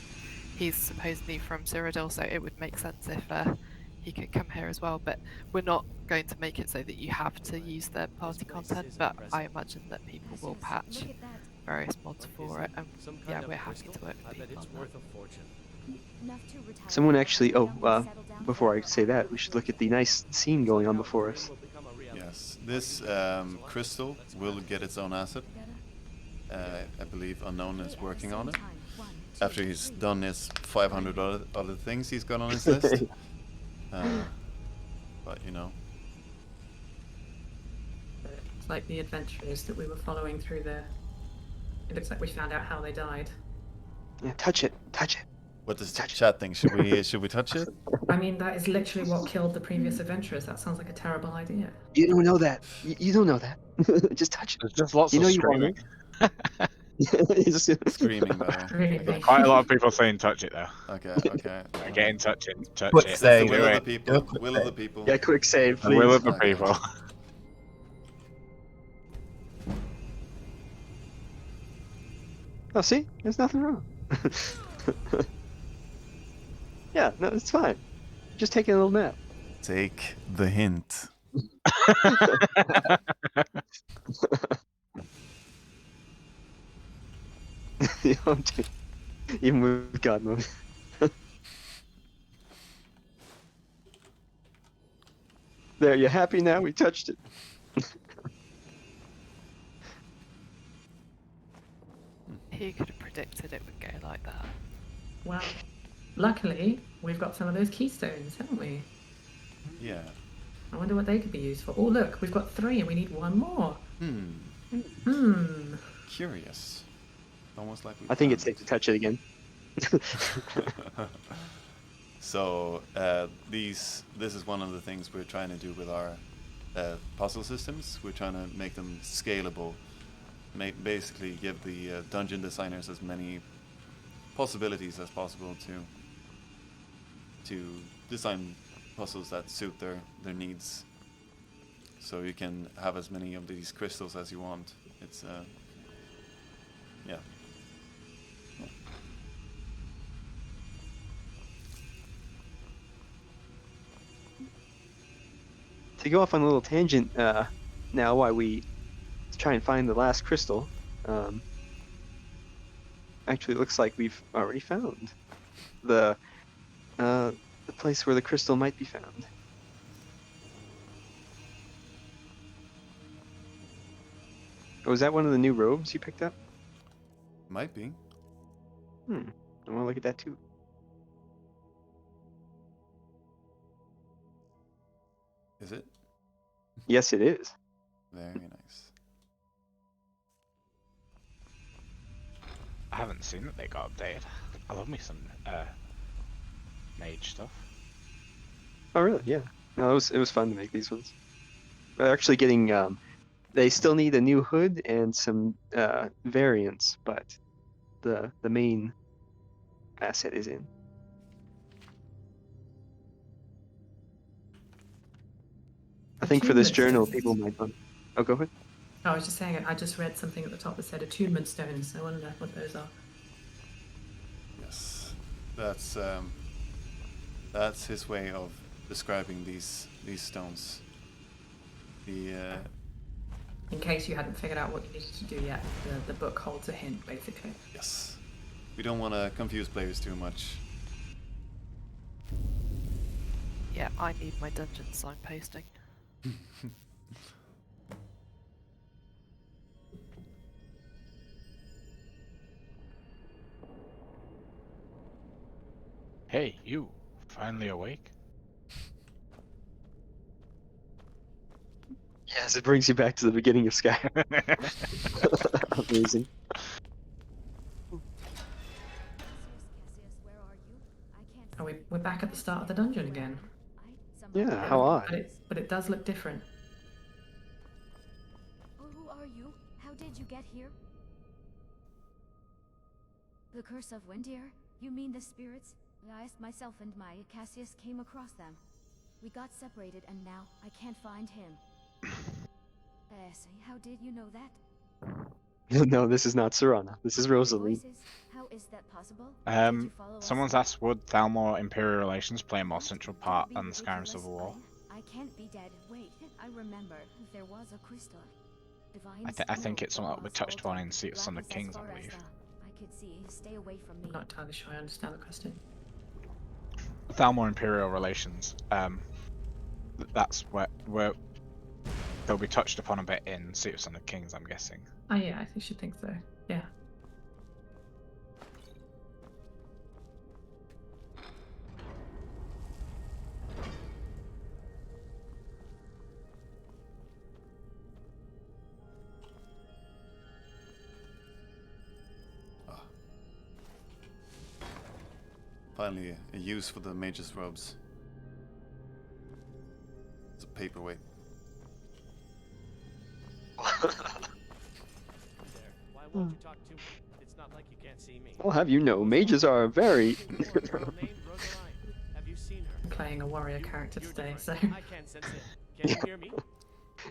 he's supposedly from Cyrodiil, so it would make sense if he could come here as well. But we're not going to make it so that you have to use third-party content, but I imagine that people will patch various mods for it, and yeah, we're happy to work with people on that. Someone actually, before I say that, we should look at the nice scene going on before us. Yes, This crystal will get its own asset. I believe Unknown is working on it. After he's done his 500 other things he's got on his list. But you know. It's like the adventurers that we were following through the... It looks like we found out how they died. Yeah, touch it. Touch it. What does the chat think? Should we touch it? I mean, that is literally what killed the previous adventurers. That sounds like a terrible idea. You don't know that. You don't know that. Just touch it. There's just lots of screaming. Screaming, though. Quite a lot of people saying touch it, though. Okay. Get in touch it. Touch Quick it. save. The will of the people. Will of the people. Yeah, quick save, The please. will of the people. Oh, see? There's nothing wrong. Yeah, no, it's fine. Just taking a little nap. Take the hint. Even with God mode. There, you happy now? We touched it. Who could have predicted it would go like that? Well, luckily, we've got some of those keystones, haven't we? Yeah. I wonder what they could be used for. Oh, look, we've got 3 and we need 1 more. Curious. Almost like we I think it's safe to touch it again. So, this is one of the things we're trying to do with our puzzle systems. We're trying to make them scalable. Basically give the dungeon designers as many possibilities as possible to design puzzles that suit their needs. So you can have as many of these crystals as you want. It's yeah. To go off on a little tangent now, while we try and find the last crystal, actually it looks like we've already found the place where the crystal might be found. Oh, is that one of the new robes you picked up? Might be. I want to look at that too. Is it? Yes, it is. Very nice. I haven't seen that they got updated. I love me some mage stuff. Oh, really? Yeah. No, it was fun to make these ones. They're actually getting they still need a new hood and some variants, but the main asset is in. I think for this journal, people might want. Oh, go ahead. I was just saying, I just read something at the top that said attunement stones. I wonder what those are. Yes, that's his way of describing these stones. The in case you hadn't figured out what you needed to do yet, the book holds a hint, basically. Yes, we don't want to confuse players too much. Yeah, I need my dungeon signposting. Hey, you! Finally awake? Yes, it brings you back to the beginning of Skyrim. Amazing. Oh, we're back at the start of the dungeon again. Yeah, how odd. But it does look different. Oh, who are you? How did you get here? The Curse of Windir? You mean the spirits? I myself and my Cassius came across them. We got separated and now I can't find him. How did you know that? No, this is not Serana. This is Rosalie. How is that possible? Someone's asked, would Thalmor Imperial Relations play a more central part on the Skyrim Civil War? I can't be dead. Wait, I remember. There was a crystal. I think it's something that we touched upon in Seat of Son of Kings, I believe. I could see. Stay away from me. I'm not entirely sure I understand the question. Thalmor Imperial Relations. That's where they'll be touched upon a bit in Citizen of Kings, I'm guessing. Oh yeah, I should think so. Yeah. Finally, a use for the mage's robes. It's a paperweight. Why won't you talk to me? It's not like you can't see me. I'll have you know, mages are very. Have you seen her? I'm playing a warrior character today, so. I can't sense it. Can you hear me?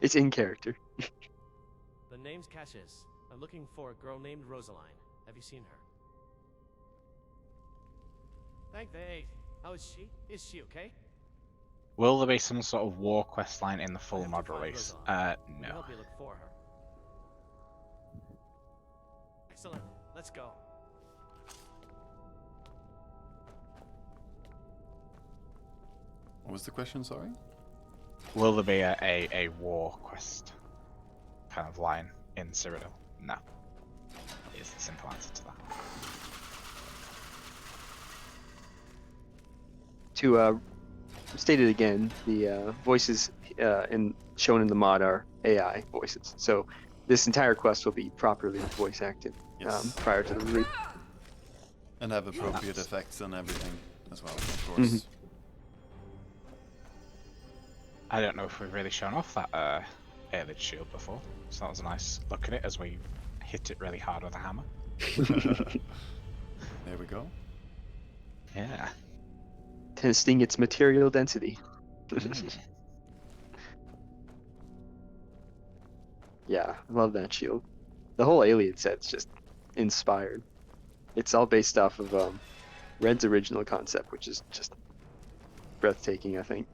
It's in character. The name's Cassius. I'm looking for a girl named Rosaline. Have you seen her? Thank they. How is she? Is she okay? Will there be some sort of war quest line in the full mod release? No. Help me look for her. Excellent. Let's go. What was the question, sorry? Will there be a war quest kind of line in Cyrodiil? No. Is the simple answer to that. To state it again, the voices shown in the mod are AI voices. So this entire quest will be properly voice acted prior to the release. And have appropriate effects and everything as well, of course. I don't know if we've really shown off that airlid shield before, so that was a nice look at it as we hit it really hard with a hammer. There we go. Yeah. Testing its material density. Yeah, I love that shield. The whole alien set's just inspired. It's all based off of Red's original concept, which is just breathtaking, I think.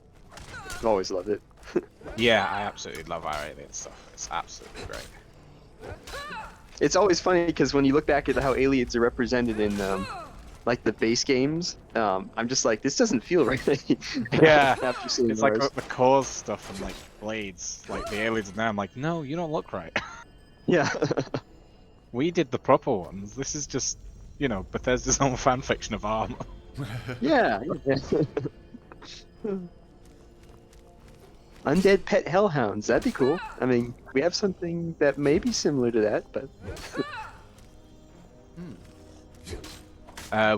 I've always loved it. Yeah, I absolutely love our alien stuff. It's absolutely great. It's always funny because when you look back at how aliens are represented in like the base games, I'm just like, this doesn't feel right. Yeah, after seeing it's Mars. like the cores stuff and like blades, like the aliens now. I'm like, no, you don't look right. Yeah. We did the proper ones. This is just, you know, Bethesda's own fanfiction of armor. Yeah. Undead pet hellhounds, that'd be cool. I mean, we have something that may be similar to that, but...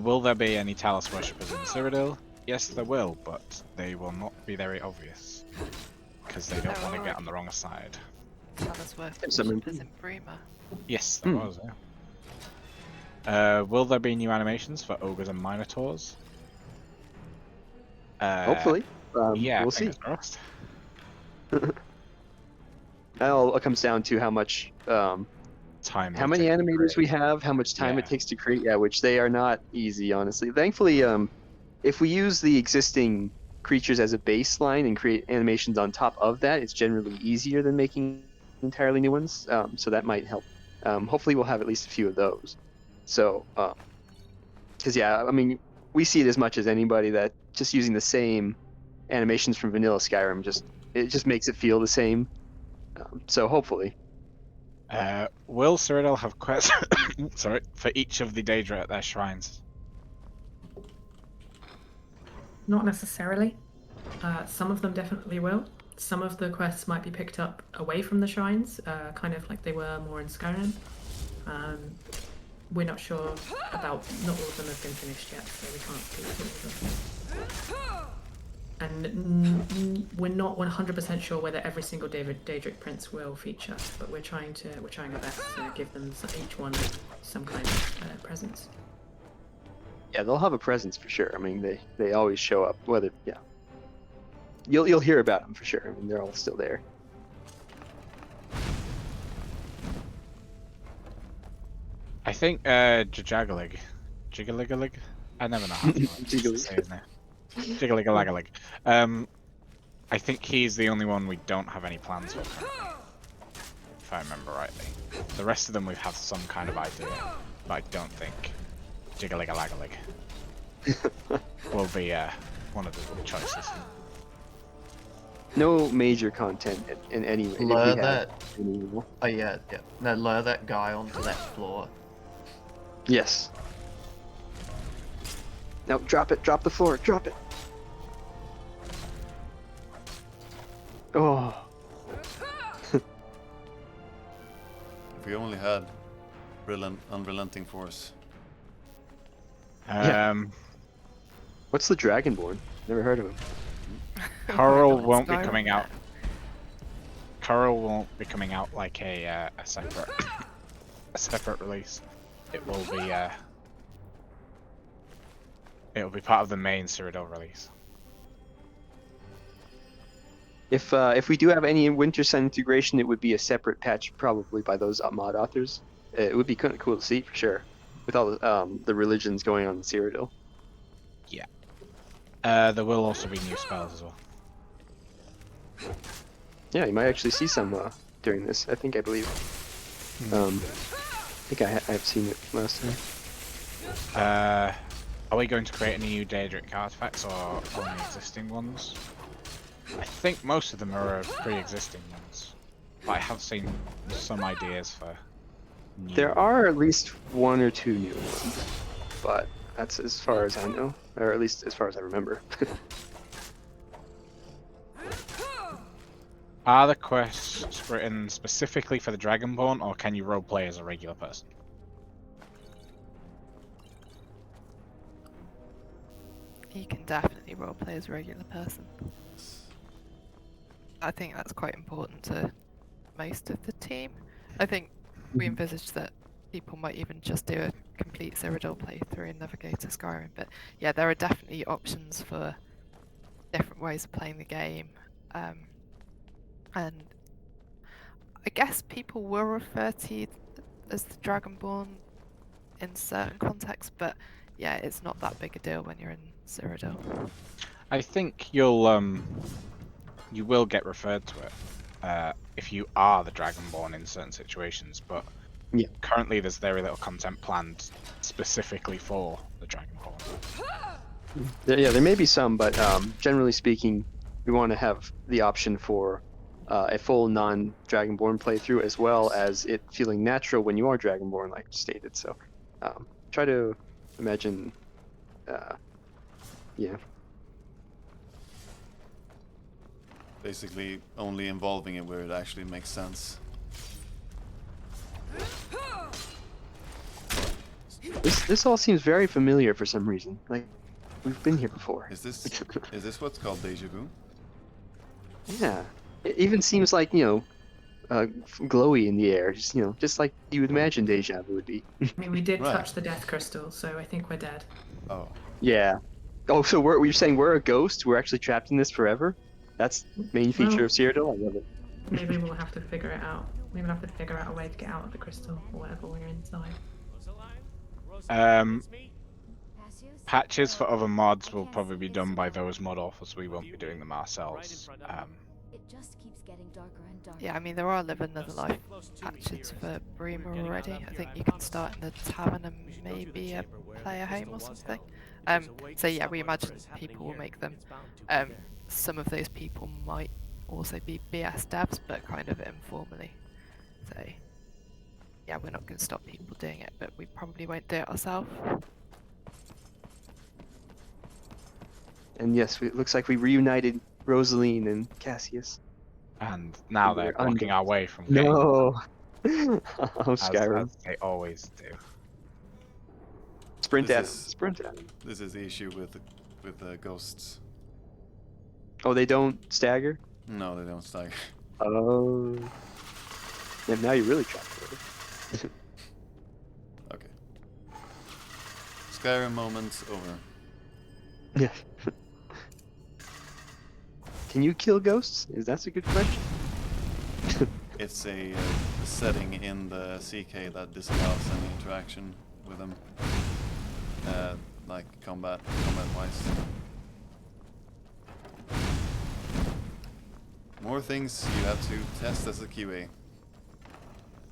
Will there be any Talos worshippers in Cyrodiil? Yes, there will, but they will not be very obvious. Because they don't want to get on the wrong side. Talos worshippers in Bruma. Yes, there was, yeah. Will there be new animations for ogres and minotaurs? Hopefully. Yeah, we'll see. fingers crossed. That all comes down to how much time. How many animators we have, how much time it takes to create, which they are not easy, honestly. Thankfully, if we use the existing creatures as a baseline and create animations on top of that, it's generally easier than making entirely new ones, so that might help. Hopefully we'll have at least a few of those. So, because I mean, we see it as much as anybody that just using the same animations from vanilla Skyrim it just makes it feel the same. So hopefully. Will Cyrodiil have quests for each of the Daedra at their shrines? Not necessarily. Some of them definitely will. Some of the quests might be picked up away from the shrines, kind of like they were more in Skyrim. We're not sure about, not all of them have been finished yet, so we can't speak to all of them. And we're not 100% sure whether every single Daedric prince will feature, but we're trying our best to give them each one some kind of presence. Yeah, they'll have a presence for sure. I mean, they always show up. Whether you'll hear about them for sure. I mean, they're all still there. I think Jigaligalig. I never know how to say his name. Jigaligalagalig. I think he's the only one we don't have any plans for, if I remember rightly. The rest of them we have some kind of idea, but I don't think Jigaligalagalig will be one of the choices. no major content in any way. Lure that. Oh yeah, yeah. No, lure that guy onto that floor. Yes. No, drop it. Drop the floor. Drop it. Oh. If we only had unrelenting force. What's the Dragonborn? Never heard of him. Chorrol won't be coming out. Chorrol won't be coming out like a separate release. It will be it'll be part of the main Cyrodiil release. If we do have any Winter Sun integration, it would be a separate patch, probably by those mod authors. It would be kind of cool to see for sure, with all the religions going on in Cyrodiil. Yeah. There will also be new spells as well. Yeah, you might actually see some during this. I believe. I think I've seen it last time. Are we going to create any new Daedric artifacts or only existing ones? I think most of them are pre-existing ones, but I have seen some ideas for new. There are at least one or two new ones, but that's as far as I know, or at least as far as I remember. Are the quests written specifically for the Dragonborn, or can you roleplay as a regular person? You can definitely roleplay as a regular person. I think that's quite important to most of the team. I think we envisaged that people might even just do a complete Cyrodiil playthrough and navigate to Skyrim, but yeah, there are definitely options for different ways of playing the game. And I guess people will refer to you as the Dragonborn in certain contexts, but yeah, it's not that big a deal when you're in Cyrodiil. I think you will get referred to it if you are the Dragonborn in certain situations, but yeah, currently there's very little content planned specifically for the Dragonborn. Yeah, there may be some, but generally speaking, we want to have the option for a full non-Dragonborn playthrough, as well as it feeling natural when you are Dragonborn, like stated. So try to imagine, yeah. Basically, only involving it where it actually makes sense. This all seems very familiar for some reason. Like we've been here before. Is this what's called deja vu? Yeah, it even seems like glowy in the air. Just like you would imagine deja vu would be. I mean, we did Right. touch the death crystal, so I think we're dead. Oh. Yeah. Oh, so you're saying we're a ghost? We're actually trapped in this forever? That's the main feature of Cyrodiil. I love it. Maybe we'll have to figure it out. Maybe we'll have to figure out a way to get out of the crystal or whatever we're inside. Patches for other mods will probably be done by those mod authors. We won't be doing them ourselves. It just keeps getting darker and darker. Yeah, I mean, there are Live Another Life patches for Bruma already. I think you can start in the tavern and maybe a player home or something. So yeah, we imagine people will make them. Some of those people might also be BS devs, but kind of informally. So yeah, we're not going to stop people doing it, but we probably won't do it ourselves. And yes, it looks like we reunited Rosaline and Cassius. And now they're blocking our way from No. Oh, as Skyrim. as they always do. Sprint This at him. is- Sprint at him. This is the issue with the ghosts. Oh, they don't stagger? No, they don't stagger. Oh. Yeah, now you're really trapped. Okay. Skyrim moment over. Yeah. Can you kill ghosts? That's a good question. It's a setting in the CK that disallows any interaction with them, like combat-wise. More things you have to test as a QA.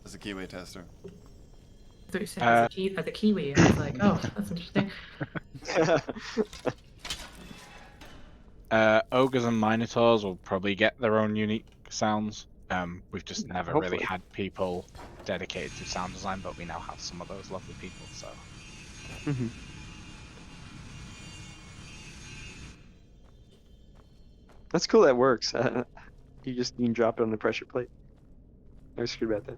As a QA tester. I thought you said as a Kiwi. I was like, oh, that's interesting. Ogres and Minotaurs will probably get their own unique sounds. We've just never really Hopefully. had people dedicated to sound design, but we now have some of those lovely people, so. Mhm. That's cool. That works. You can drop it on the pressure plate. I was screwed about that.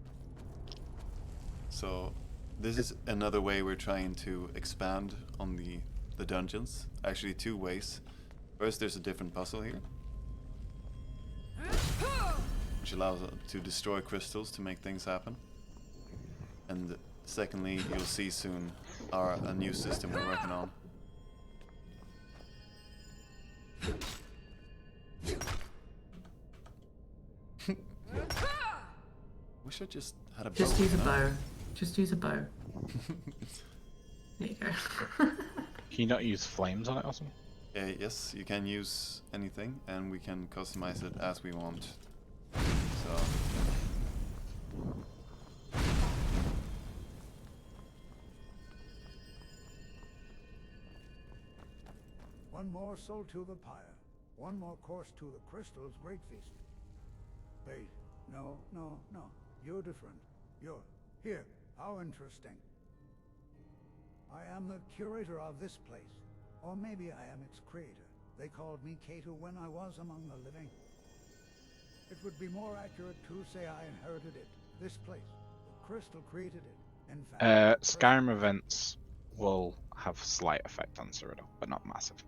So this is another way we're trying to expand on the dungeons. Actually, two ways. First, there's a different puzzle here, which allows us to destroy crystals to make things happen. And secondly, you'll see soon a new system we're working on. Wish I just had a bow. Just use a no? bow. Just use a bow. There you go. Can you not use flames on it or something? Yes, you can use anything, and we can customize it as we want. So. One more soul to the pyre. One more course to the crystal's great feast. Wait, no. You're different. You're here. How interesting. I am the curator of this place. Or maybe I am its creator. They called me Cato when I was among the living. It would be more accurate to say I inherited it. This place. The crystal created it. In fact, Skyrim events will have slight effect on Cyrodiil, but not massive.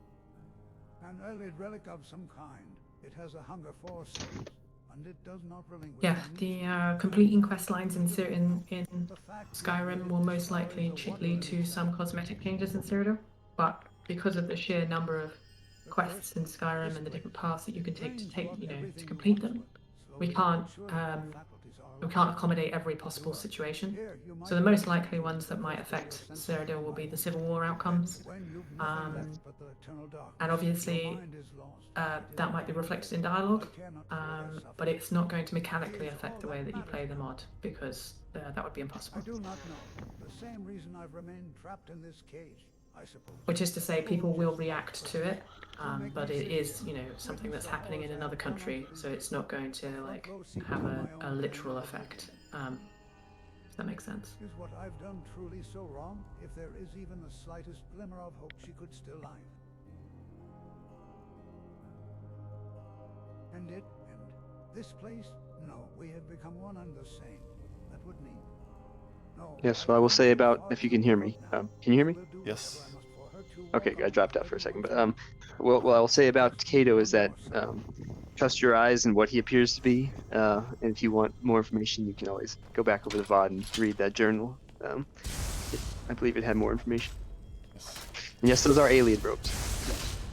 an early relic of some kind. It has a hunger for souls, and it does not relinquish. Yeah, any the completing quest lines in Skyrim will most likely lead to some cosmetic changes in Cyrodiil, but because of the sheer number of quests in Skyrim and the different paths that you can take to complete them, we can't accommodate every possible situation. So the most likely ones that might affect Cyrodiil will be the Civil War outcomes, and obviously that might be reflected in dialogue, but it's not going to mechanically affect the way that you play the mod, because that would be impossible. I do not know. The same reason I've remained trapped in this cage, I suppose. Which is to say, people will react to it, but it is, something that's happening in another country, so it's not going to have a literal effect. Does that make sense? Is what I've done truly so wrong? If there is even the slightest glimmer of hope she could still live. And this place? No, we have become one and the same. That would mean. No. Yes, well, I will say about, if you can hear me. Can you hear me? Yes. Okay, I dropped out for a second, but what I'll say about Cato is that trust your eyes and what he appears to be. And if you want more information, you can always go back over the VOD and read that journal. I believe it had more information. Yes. And yes, those are alien ropes.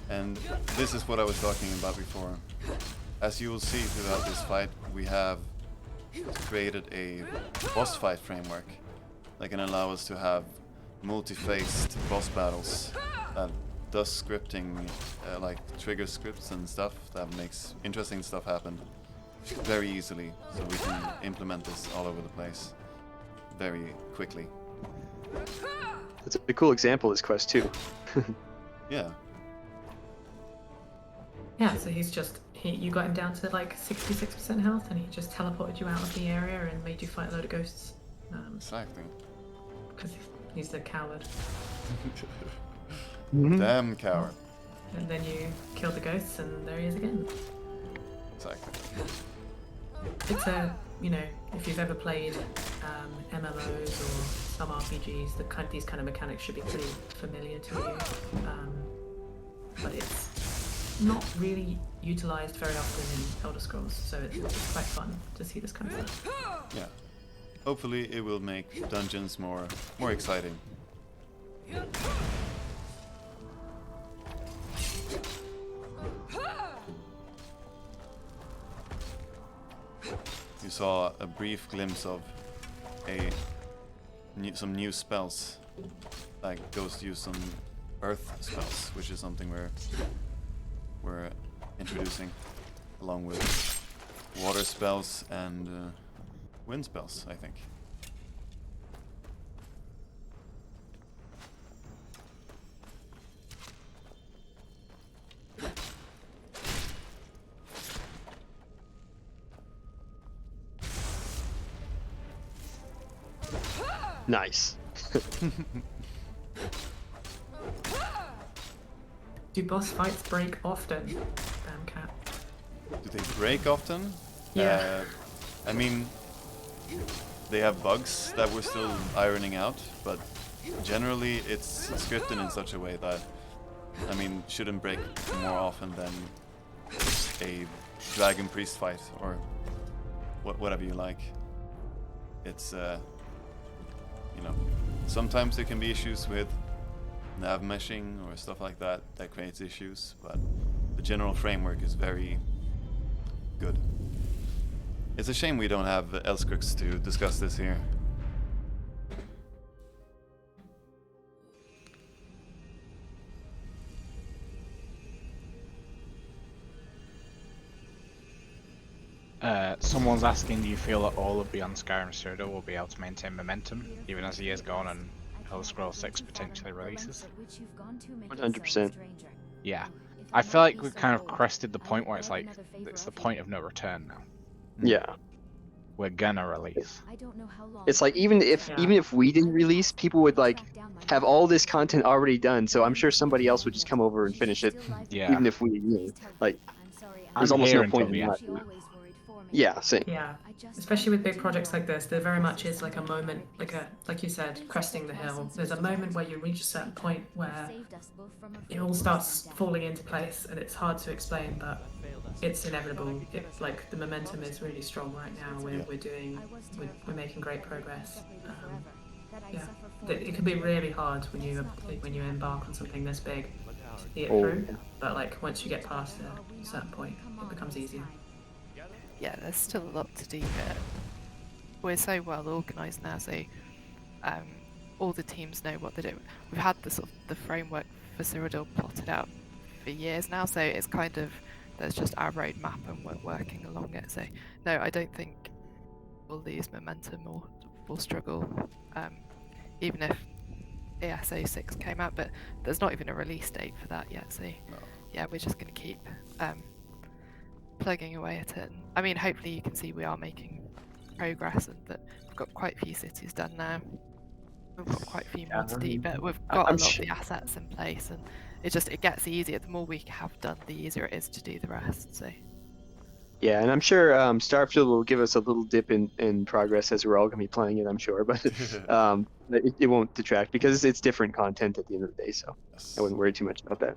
And this is what I was talking about before. As you will see throughout this fight, we have created a boss fight framework that can allow us to have multi-phased boss battles that does scripting, like trigger scripts and stuff that makes interesting stuff happen very easily, so we can implement this all over the place very quickly. That's a cool example of this quest too. Yeah. Yeah, so you got him down to 66% health, and he just teleported you out of the area and made you fight a load of ghosts. Exactly. Because he's a coward. Damn coward. And then you kill the ghosts, and there he is again. Exactly. It's if you've ever played MMOs or some RPGs, these kind of mechanics should be pretty familiar to you. But it's not really utilized very often in Elder Scrolls, so it's quite fun to see this kind of stuff. Yeah. Hopefully it will make dungeons more exciting. You saw a brief glimpse of some new spells, like Ghost use some earth spells, which is something we're introducing, along with water spells and wind spells, I think. Nice. Do boss fights break often? Damn cat. Do they break often? Yeah. I mean, they have bugs that we're still ironing out, but generally it's scripted in such a way that, I mean, shouldn't break more often than a dragon priest fight or whatever you like. It's, you know, sometimes there can be issues with nav meshing or stuff like that that creates issues, but the general framework is very good. It's a shame we don't have Elskrux to discuss this here. Someone's asking, do you feel that all of Beyond Skyrim Cyrodiil will be able to maintain momentum, even as the years go on and Elder Scrolls 6 potentially releases? 100%. Yeah. I feel like we've kind of crested the point where it's like, it's the point of no return now. Yeah. We're gonna release. It's like even if we didn't release, people would like have all this content already done. So I'm sure somebody else would just come over and finish it. Yeah. Even if we, you know, like, there's I'm almost here no point until in the not. end. Yeah, same. Yeah, especially with big projects like this, there very much is like a moment, like you said, cresting the hill. There's a moment where you reach a certain point where it all starts falling into place, and it's hard to explain, but it's inevitable. It's like the momentum is really strong right now. We're making great progress. Yeah, it can be really hard when you embark on something this big to see it through. Yeah. But like once you get past a certain point, it becomes easier. Yeah, there's still a lot to do, but we're so well organised now, so all the teams know what they're doing. We've had the framework for Cyrodiil plotted out for years now, so it's kind of, there's just our roadmap and we're working along it. So no, I don't think we'll lose momentum or we'll struggle, even if ESO 6 came out, but there's not even a release date for that yet, so yeah, we're just going to keep plugging away at it. I mean, hopefully you can see we are making progress and that we've got quite a few cities done now. We've got quite a few more to do, but we've got a lot of the assets in place, and it gets easier. The more we have done, the easier it is to do the rest. So Yeah, and I'm sure Starfield will give us a little dip in progress as we're all going to be playing it, I'm sure, but it won't detract because it's different content at the end of the day, so I wouldn't worry too much about that.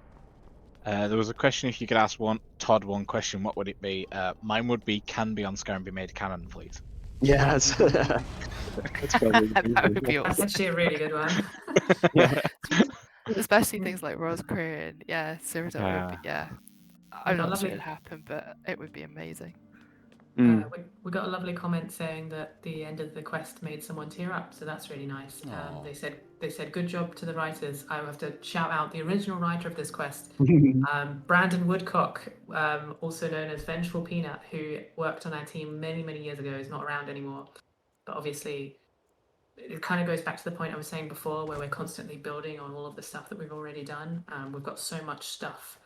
There was a question, if you could ask Todd one question, what would it be? Mine would be, can Beyond Skyrim be made canon, please? Yes. That's probably that would be That's awesome. actually a really good one. Yeah. Especially things like Roy's Career and Cyrodiil would be, I'm got not sure lovely- it'd happen, but it would be amazing. We got a lovely comment saying that the end of the quest made someone tear up, so that's really nice. They said good job to the writers. I have to shout out the original writer of this quest, Brandon Woodcock, also known as Vengeful Peanut, who worked on our team many years ago. Is not around anymore, but obviously it kind of goes back to the point I was saying before, where we're constantly building on all of the stuff that we've already done. We've got so much stuff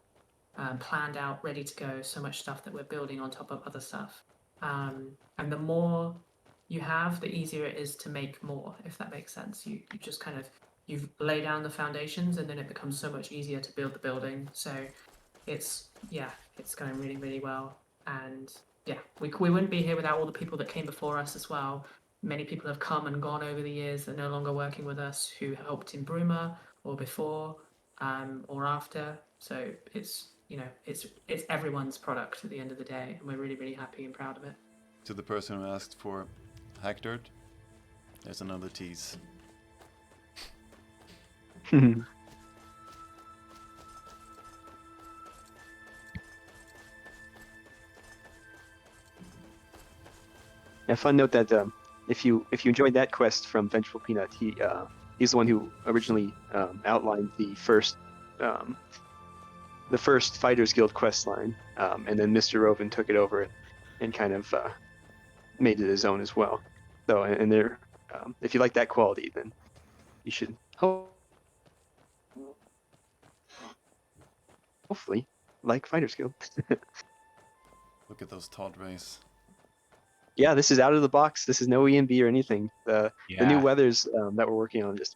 planned out, ready to go, so much stuff that we're building on top of other stuff. And the more you have, the easier it is to make more, if that makes sense. You just kind of, you lay down the foundations and then it becomes so much easier to build the building. So it's going really well. And yeah, we wouldn't be here without all the people that came before us as well. Many people have come and gone over the years that are no longer working with us, who helped in Bruma or before or after. So it's everyone's product at the end of the day, and we're really happy and proud of it. To the person who asked for hack dirt, there's another tease. Yeah, fun note that if you enjoyed that quest from Vengeful Peanut, he's the one who originally outlined the first Fighters Guild quest line, and then Mr. Roven took it over and kind of made it his own as well. So, and there, if you like that quality, then you should hopefully like Fighters Guild. Look at those Todd rays. Yeah, this is out of the box. This is no EMB or anything. The new Yeah. weathers that we're working on just.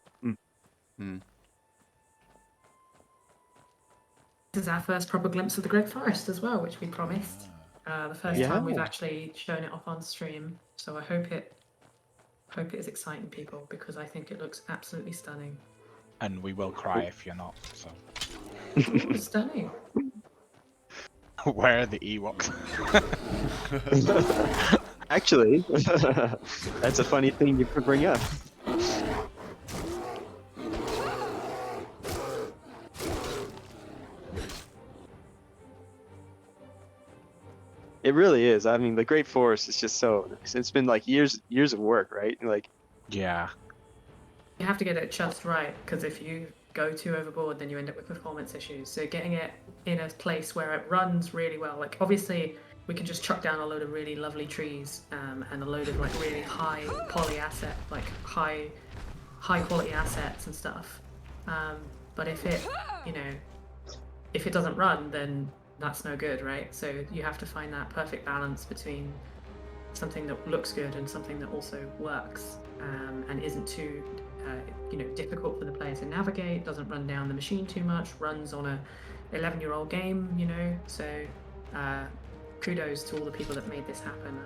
This is our first proper glimpse of the Great Forest as well, which we promised. The first time we've Yeah. actually shown it off on stream, so I hope it is exciting people because I think it looks absolutely stunning. And we will cry if you're not. So. Ooh, stunning. Where are the Ewoks? Actually, that's a funny thing you could bring up. It really is. I mean, the Great Forest is just so nice. It's been like years of work, right? Like, yeah. You have to get it just right, because if you go too overboard, then you end up with performance issues. So getting it in a place where it runs really well, like obviously we can just chuck down a load of really lovely trees and a load of like really high poly asset, like high quality assets and stuff. But if it, if it doesn't run, then that's no good, right? So you have to find that perfect balance between something that looks good and something that also works and isn't too difficult for the player to navigate, doesn't run down the machine too much, runs on a 11-year-old game, so kudos to all the people that made this happen.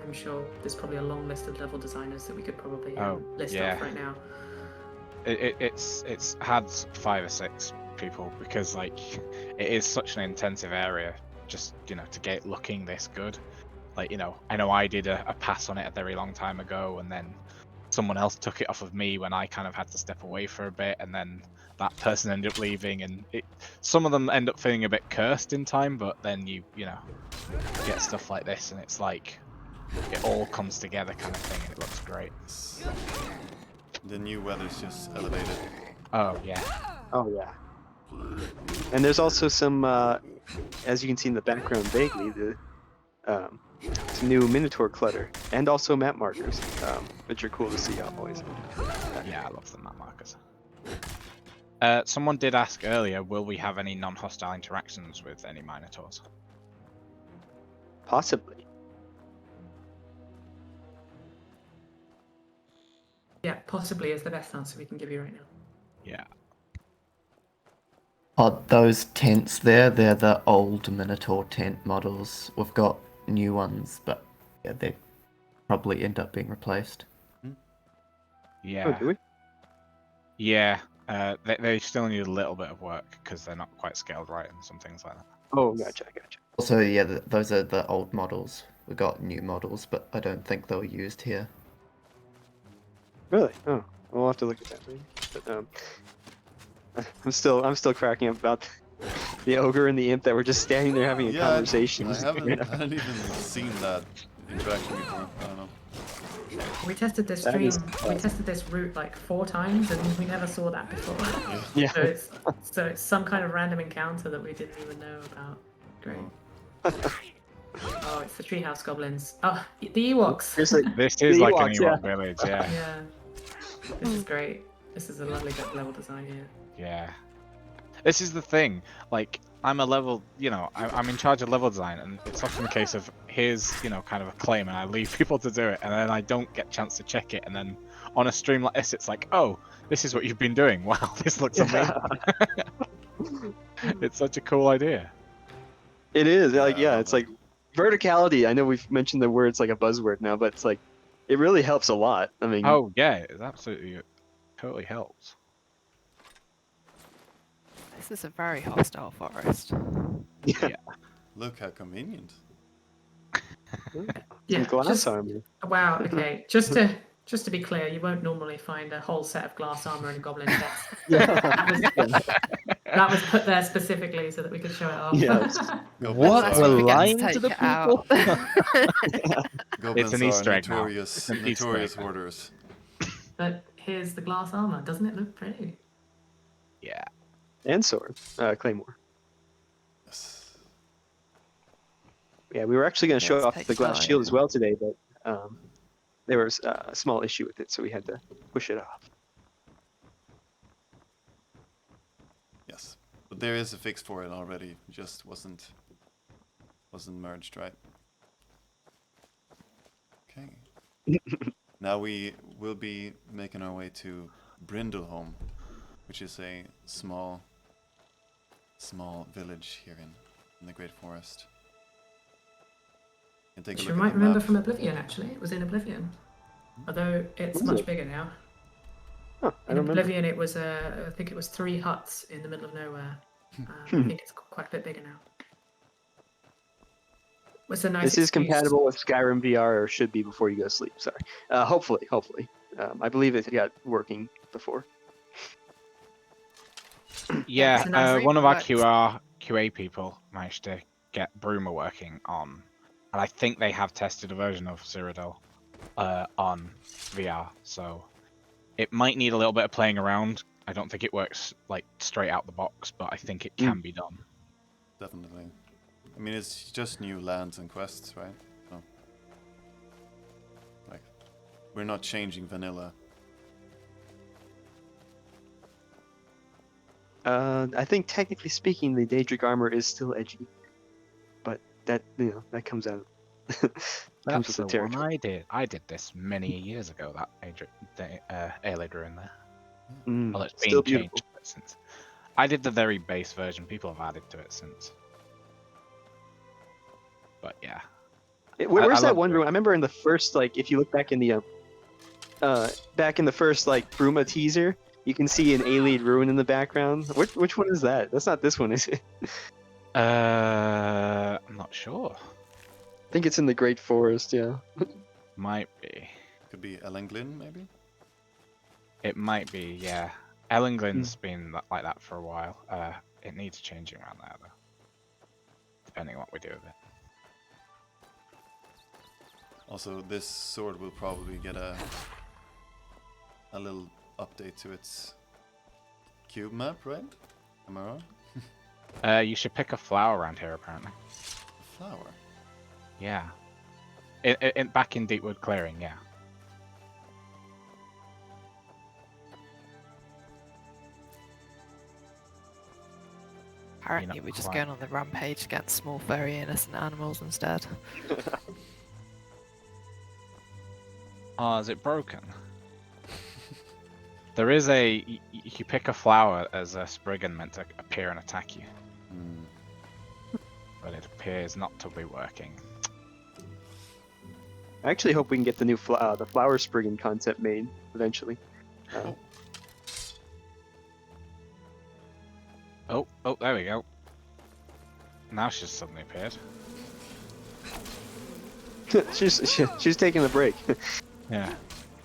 I'm sure there's probably a long list of level designers that we could probably list off right now. It's had 5 or 6 people because like it is such an intensive area just to get it looking this good. Like I know I did a pass on it a very long time ago, and then someone else took it off of me when I kind of had to step away for a bit, and then that person ended up leaving, and some of them end up feeling a bit cursed in time, but then you get stuff like this and it's like it all comes together kind of thing and it looks great. The new weather's just elevated. Oh yeah. Oh yeah. And there's also some, as you can see in the background vaguely, some new Minotaur clutter and also map markers, which are cool to see always. Yeah, I love the map markers. Someone did ask earlier, will we have any non-hostile interactions with any Minotaurs? Possibly. Yeah, possibly is the best answer we can give you right now. Yeah. Oh, those tents there, they're the old Minotaur tent models. We've got new ones, but yeah, they probably end up being replaced. Yeah. Oh, do we? Yeah. They still need a little bit of work because they're not quite scaled right and some things like that. Oh, gotcha. Also, yeah, those are the old models. We got new models, but I don't think they were used here. Really? Oh, we'll have to look at that maybe. But I'm still cracking up about the ogre and the imp that were just standing there having a conversation. I hadn't even seen that interaction before. I don't know. We tested this stream. We tested this route like 4 times, and we never saw that before. Yeah. So it's some kind of random encounter that we didn't even know about. Great. Oh, it's the treehouse goblins. Oh, the Ewoks. This is like an Ewok village, yeah. Yeah. This is great. This is a lovely level design here. Yeah. This is the thing. Like, I'm a level, I'm in charge of level design, and it's often the case of here's, kind of a claim, and I leave people to do it, and then I don't get a chance to check it, and then on a stream like this, it's like, oh, this is what you've been doing. Wow, this looks amazing. It's such a cool idea. It is. It's like verticality. I know we've mentioned the word's like a buzzword now, but it's like it really helps a lot. I mean. Oh yeah, it absolutely totally helps. This is a very hostile forest. Yeah. Look how convenient. Yeah, glass armor. Wow. Okay. Just to be clear, you won't normally find a whole set of glass armor in a goblin chest. That was put there specifically so that we could show it off. Yes. What? We're lying to the people? Goblins It's an Easter egg now. notorious hoarders. But here's the glass armor. Doesn't it look pretty? Yeah. And sword, claymore. Yes. Yeah, we were actually going to show Let's off take the glass time. shield as well today, but there was a small issue with it, so we had to push it off. Yes. But there is a fix for it already. It just wasn't merged right. Now we will be making our way to Brindleholm, which is a small village here in the Great Forest. You can take a Which look you at might the remember map. from Oblivion, actually. It was in Oblivion. Although it's Was much it? bigger now. Huh, I In don't remember. Oblivion, it was I think it was 3 huts in the middle of nowhere. I think it's quite a bit bigger now. It's a nice This is excuse. compatible with Skyrim VR, or should be before you go to sleep. Sorry. Hopefully. I believe it got working before. Yeah, so now one of our Bruma QA people managed to get Bruma working on, and I think they have tested a version of Cyrodiil on VR, so it might need a little bit of playing around. I don't think it works like straight out the box, but I think it can be done. Definitely. I mean, it's just new lands and quests, right? So, like, we're not changing vanilla. I think technically speaking, the Daedric armor is still edgy, but that comes out. Comes with That's the the one territory. I did this many years ago. That Aelid Ruin there. Well, it's Still been beautiful. changed since. I did the very base version. People have added to it since. But yeah. Where's that love one it. room? I remember in the first, like, if you look back in the first like Bruma teaser, you can see an Aelid ruin in the background. Which one is that? That's not this one, is it? I'm not sure. I think it's in the Great Forest. Yeah. Might be. Could be Ellenglyn, maybe? It might be, yeah. Ellinglin's been like that for a while. It needs changing around there, though. Depending on what we do with it. Also, this sword will probably get a little update to its cube map, right? Am I wrong? You should pick a flower around here, apparently. A flower? Yeah. Back in Deepwood Clearing, yeah. Apparently, we're just going on the rampage against small, very innocent animals instead. Oh, is it broken? There is you pick a flower as a Spriggan meant to appear and attack you. But it appears not to be working. I actually hope we can get the new the flower Spriggan concept made eventually. Oh, there we go. Now she's suddenly appeared. she's taking a break. Yeah.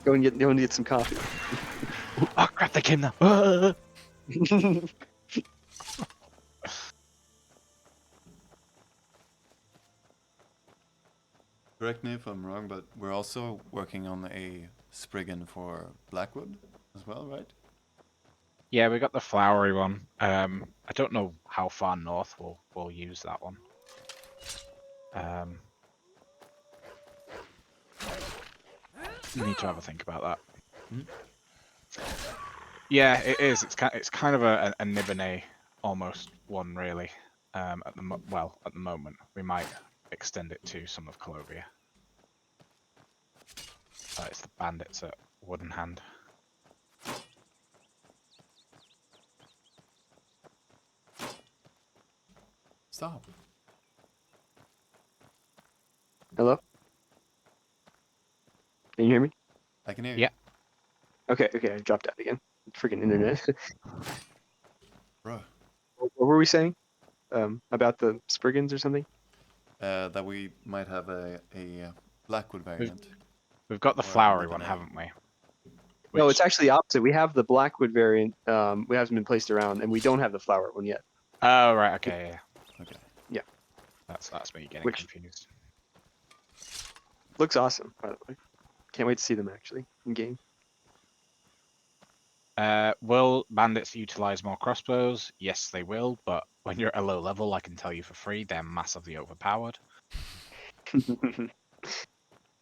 Go and get some coffee. Oh, grab the kid now. Correct me if I'm wrong, but we're also working on a Spriggan for Blackwood as well, right? Yeah, we got the flowery one. I don't know how far north we'll use that one. We need to have a think about that. Yeah, it is. It's kind of a Nibene almost one, really. At the moment, we might extend it to some of Colovia. It's the bandits at Wooden Hand. Stop. Hello? Can you hear me? I can hear you. Yeah. Okay, I dropped out again. Freaking internet. Bruh. What were we saying? About the Spriggans or something? That we might have a Blackwood variant. We've got the flowery one, haven't we? No, it's actually opposite. We have the Blackwood variant. We haven't been placed around, and we don't have the flower one yet. Oh right, okay, yeah. Okay. Yeah. That's me getting confused. Looks awesome, by the way. Can't wait to see them actually in game. Will bandits utilize more crossbows? Yes, they will, but when you're at a low level, I can tell you for free, they're massively overpowered.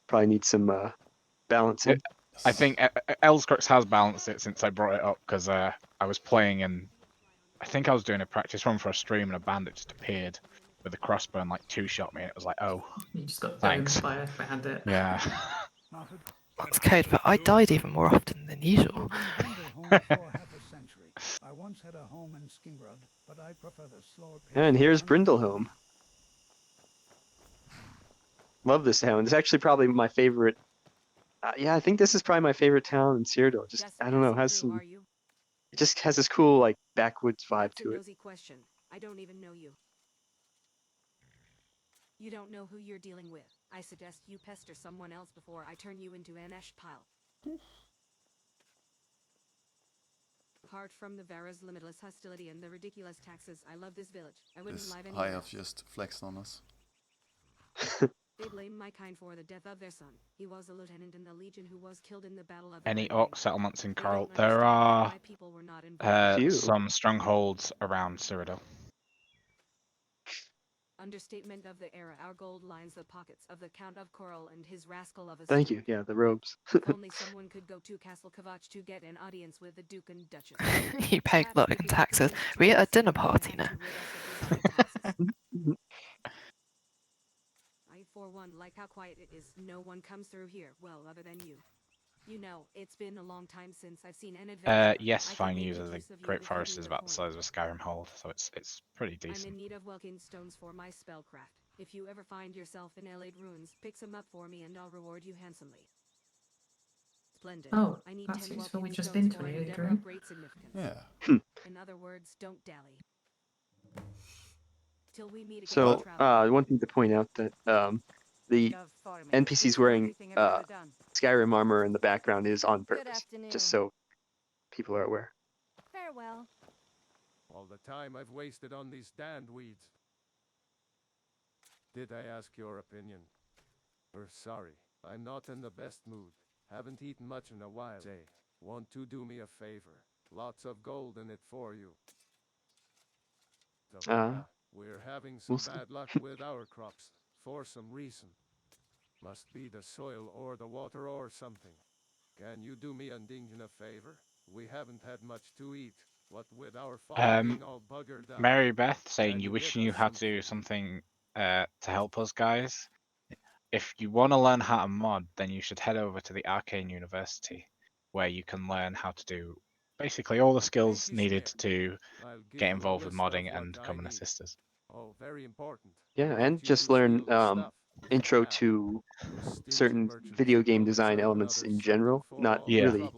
Probably need some balancing. I think Elscrux has balanced it since I brought it up, because I was playing and I think I was doing a practice run for a stream and a bandit just appeared with a crossbow and like two-shot me and it was like, oh, You just got thanks. domed by a bandit. Yeah. mounted That's code, but I died even more often than usual. Brindleholm for half a century. I once had a home in Skingrad, but I prefer the slower pace. And here's of Brindleholm. Love this town. It's actually probably my favorite. Yeah, I think this is probably my favorite town in Cyrodiil. Just I don't know, has some. It just has this cool like backwoods vibe That's a to it. nosy question. I don't even know you. You don't know who you're dealing with. I suggest you pester someone else before I turn you into an ash pile. Apart from the Vera's limitless hostility and the ridiculous taxes, I love this village. I wouldn't This live high anywhere. elf just flexed on us. They blame my kind for the death of their son. He was a lieutenant in the Legion who was killed in the Battle of Any Vermilion. orc settlements in They Chorrol? don't There understand why are my people were not involved. Few. some strongholds around Cyrodiil. Understatement of the era. Our gold lines the pockets of the Count of Chorrol and his rascal of a Thank steward. you. Yeah, the robes. If only someone could go to Castle Kavach to get an audience with the Duke and Duchess. You pay a lot in taxes. We're at a dinner party now. I, for one, like how quiet it is. No one comes through here, well, other than you. You know, it's been a long time since I've seen an adventure. Yes, I could fine make user. good The use of you Great if you Forest knew is the about the coin. size of a Skyrim hold, so it's pretty I'm decent. in need of Welkin stones for my spellcraft. If you ever find yourself in Elade ruins, pick some up for me and I'll reward you handsomely. Splendid. Oh, I need that's 10 useful. Welkin We've just stones been to for an an endeavor Elade of great significance. Yeah. In other words, don't dally. Till we meet again. So, traveler. one thing to point out that the NPCs wearing Skyrim armor in the background is on purpose, just so people are aware. Farewell. All the time I've wasted on these damned weeds. Did I ask your opinion? We're sorry. I'm not in the best mood. Haven't eaten much in a while. Say, want to do me a favor? Lots of gold in it for you. So, we're having some bad luck with our crops, for some reason. Must be the soil or the water or something. Can you do me and Dingeon a favor? We haven't had much to eat, what with our farm being all buggered up. Mary Beth saying Can you you wish get you us had to do something to help us guys. If you want to learn how to mod, then you should head over to the Arcane University, where you can learn how to do basically all the skills needed to get involved with modding and come and assist us. Oh, very important. Yeah, and just learn intro to certain video game design elements in general. Not really.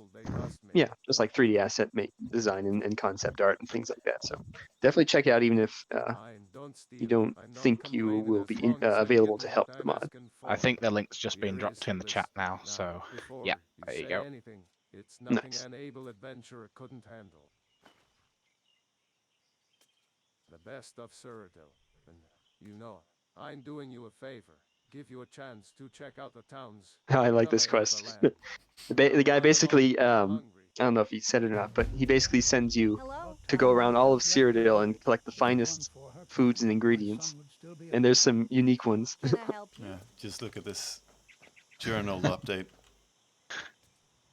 Yeah, just like 3D asset design and concept art and things like that. So definitely check it out, even if you don't think you will be available to help the mod. I think the link's just been dropped in the chat now, so yeah, there you go. It's nothing Nice. an able adventurer couldn't handle. The best of Cyrodiil, and you know, I'm doing you a favor. Give you a chance to check out the towns. I like this quest. The guy basically, I don't know if he said it or not, but he basically sends you to go around all of Cyrodiil and collect the finest foods and ingredients. And there's some unique ones. Yeah, just look at this journal update.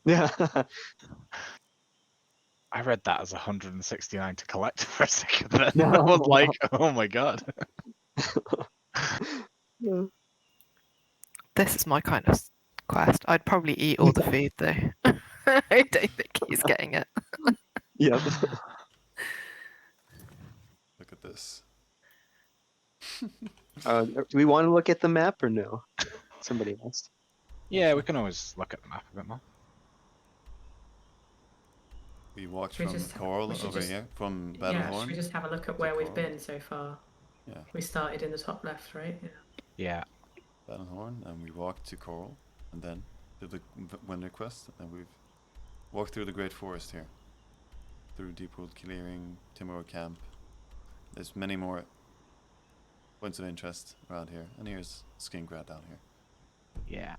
Yeah. I read that as 169 to collect for a second. Then I was like, oh my god. This is my kind of quest. I'd probably eat all the food though. I don't think he's getting it. Yep. Look at this. Do we want to look at the map or no? Somebody asked. Yeah, we can always look at the map a bit more. We walked from Chorrol over here, from Battlehorn. Yeah, should we just have a look at where we've been so far? Yeah. We started in the top left, right? Yeah. Battlehorn, and we walked to Chorrol, and then did the Winter Quest, and we've walked through the Great Forest here. Through Deepwood Clearing, Timor Camp. There's many more points of interest around here, and here's Skingrad down here. Yeah.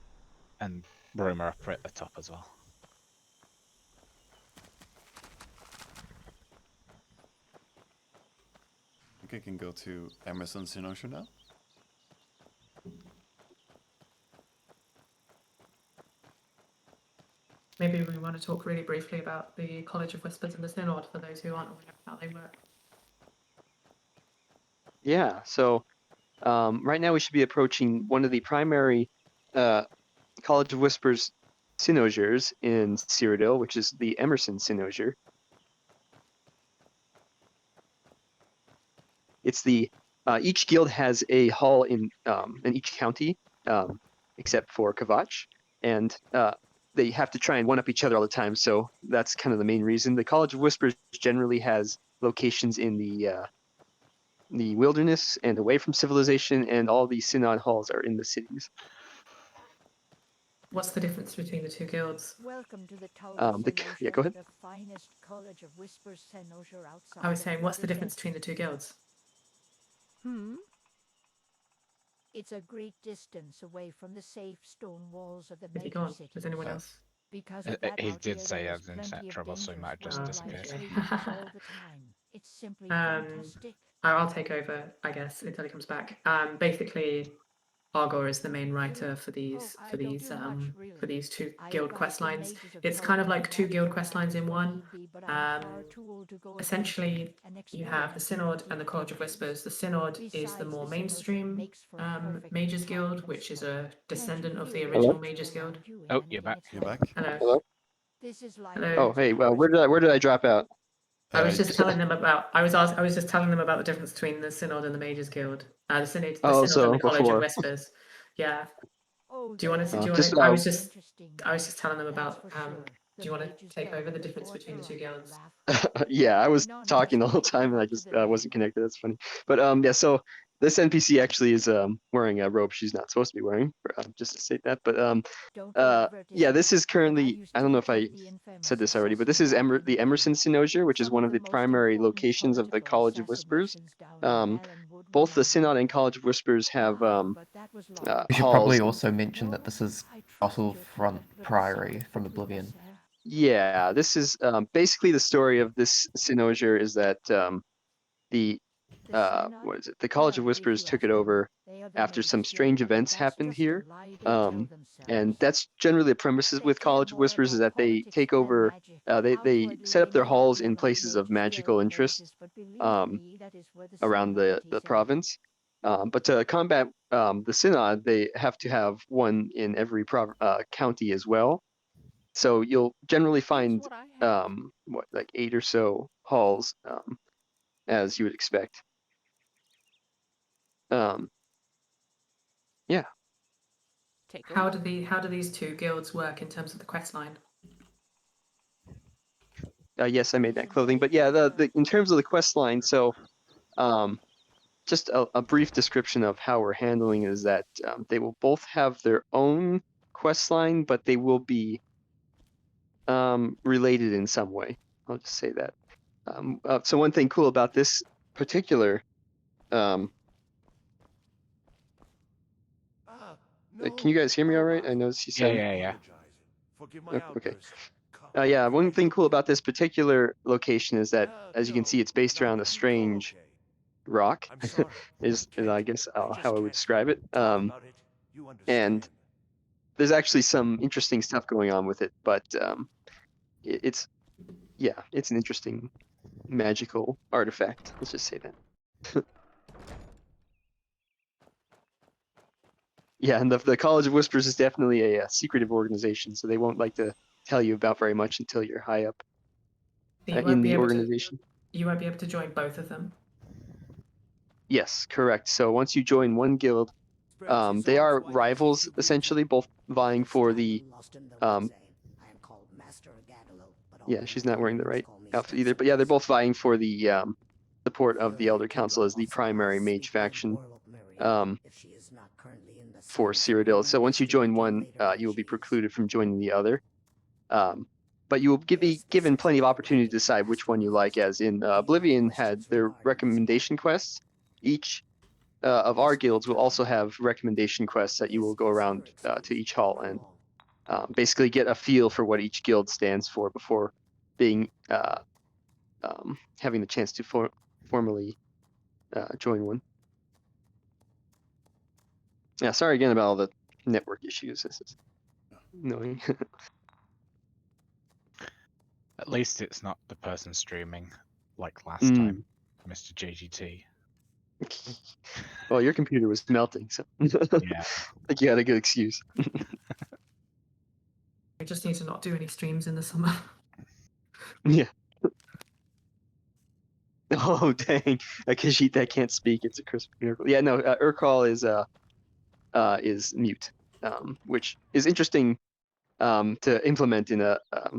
And Bruma up at the top as well. I think I can go to Emerson Sinosha now. Maybe we want to talk really briefly about the College of Whispers and the Synod for those who aren't aware of how they work. Yeah, so right now we should be approaching one of the primary College of Whispers Cynosures in Cyrodiil, which is the Emerson Cynosure. It's the each guild has a hall in each county, except for Kavach, and they have to try and one-up each other all the time. So that's kind of the main reason. The College of Whispers generally has locations in the wilderness and away from civilization, and all the synod halls are in the cities. What's the difference between the two guilds? Welcome to the Yeah, go ahead. the finest College of Whispers Cynosure outside. I was saying, what's the difference between the two guilds? It's a great distance away from the safe stone walls of the Is he major gone? city. Is anyone else? Because He did say he had internet trouble, so he might have just disappeared. all the time. It's simply fantastic. I'll take over, I guess, until he comes back. Basically, Argor is the main writer for these two guild quest lines. It's kind of like two guild quest lines in one. Essentially, you have the Synod and the College of Whispers. The Synod is the more mainstream Mages Guild, which is a descendant of the original Mages Guild. Oh, you're back. You're back. Hello. This is like Hello. Oh, hey. Well, where did I drop out? I was just telling them about. I was just telling them about the difference between the Synod and the Mages Guild. The Synod so and the College before. of Whispers. Yeah. Do you want to? Just, I was just telling them about. Do you want to take over the difference between the two guilds? Yeah, I was talking the whole time and I just wasn't connected. That's funny. But yeah, so this NPC actually is wearing a robe she's not supposed to be wearing, just to state that. But yeah, this is currently, I don't know if I said this already, but this is the Emerson Cynosure, which is one of the primary locations of the College of Whispers. Both the Synod and College of Whispers have We should probably also mention that this is Battlefront Priory from Oblivion. Yeah, this is basically the story of this Cynosure is that the College of Whispers took it over after some strange events happened here, and that's generally the premises with College of Whispers is that they take over, they set up their halls in places of magical interest around the province. But to combat the Synod, they have to have one in every county as well. So you'll generally find like 8 or so halls, as you would expect. Yeah. How do these two guilds work in terms of the quest line? Yes, I made that clothing, but yeah, the in terms of the quest line, so just a brief description of how we're handling is that they will both have their own quest line, but they will be related in some way. I'll just say that. So one thing cool about this particular can you guys hear me all right? I noticed you said. Yeah. Okay. Yeah, one thing cool about this particular location is that, as you can see, it's based around a strange rock, is I guess how I would describe it. And there's actually some interesting stuff going on with it, but it's an interesting magical artifact. Let's just say that. Yeah, and the College of Whispers is definitely a secretive organization, so they won't like to tell you about very much until you're high up in the organization. You won't be able to join both of them? Yes, correct. So once you join one guild, they are rivals, essentially, both vying for the... yeah, she's not wearing the right outfit either, but yeah, they're both vying for the support of the Elder Council as the primary mage faction. For Cyrodiil. So once you join one, you will be precluded from joining the other. But you will be given plenty of opportunity to decide which one you like, as in Oblivion had their recommendation quests. Each of our guilds will also have recommendation quests that you will go around to each hall and basically get a feel for what each guild stands for before being having the chance to formally join one. Yeah, sorry again about all the network issues. This is annoying. At least it's not the person streaming like last time, Mr. JGT. Well, your computer was melting, so yeah. I think you had a good excuse. We just need to not do any streams in the summer. Yeah. Oh dang! A Khajiit that can't speak. It's a Christmas miracle. Yeah, no. Urkhal is mute, which is interesting to implement in a what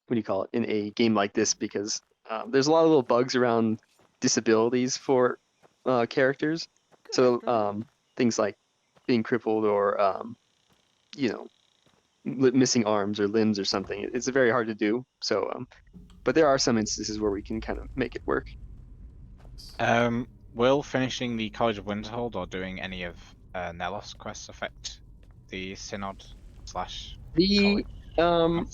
do you call it, in a game like this, because there's a lot of little bugs around disabilities for characters. So things like being crippled or you know, missing arms or limbs or something. It's very hard to do. So but there are some instances where we can kind of make it work. Will finishing the College of Winterhold or doing any of Nelos quests affect the Synod slash The college?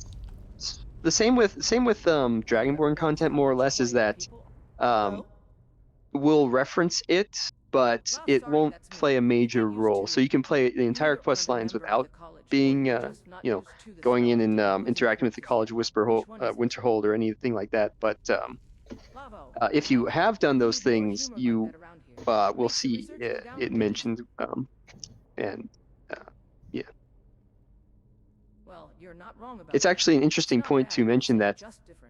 the same with Dragonborn content, more or less, is that we'll reference it, but it won't play a major role. So you can play the entire quest lines without being going in and interacting with the College of Winterhold or anything like that. But if you have done those things, you will see it mentioned, and yeah. Well, you're not wrong about It's actually an interesting point to mention that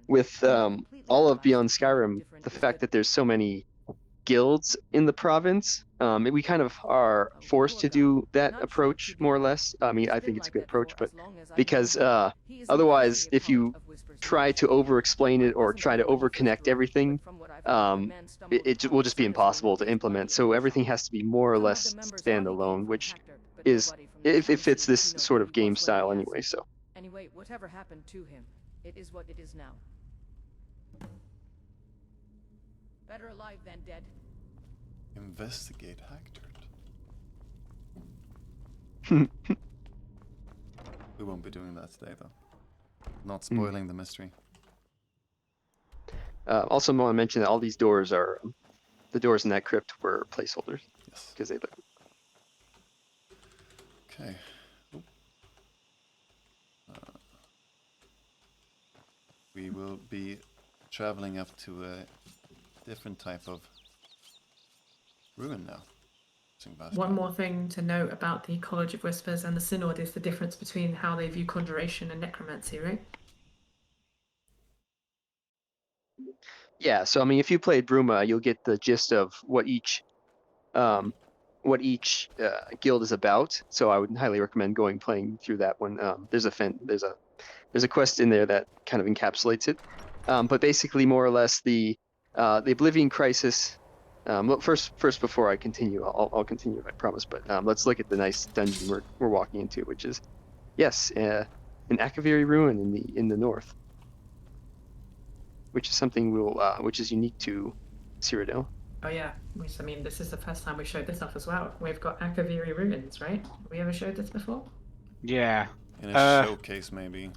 with all of Beyond Skyrim, the fact that there's so many guilds in the province, we kind of are forced to do that approach, more or less. I mean, I think it's a good approach, but because otherwise, if you try to over-explain it or try to over-connect everything, it will just be impossible to implement. So everything has to be more or less standalone, which is if it fits this sort of game style anyway. So anyway, whatever happened to him, it is what it is now. Better alive than dead. Investigate Hagtard. We won't be doing that today, though. Not spoiling the mystery. Also, I want to mention that all these doors are the doors in that crypt were placeholders. Yes. Because they look. Okay. We will be traveling up to a different type of ruin now. One more thing to note about the College of Whispers and the Synod is the difference between how they view conjuration and necromancy, right? Yeah, so I mean, if you played Bruma, you'll get the gist of what each guild is about. So I would highly recommend playing through that one. There's a quest in there that kind of encapsulates it. But basically, more or less, the Oblivion Crisis. Well, first, before I continue, I'll continue, I promise. But let's look at the nice dungeon we're walking into, which is, yes, an Akaviri ruin in the north, which is something which is unique to Cyrodiil. Oh yeah, I mean, this is the first time we showed this off as well. We've got Akaviri ruins, right? Have we ever showed this before? Yeah. In a showcase, maybe.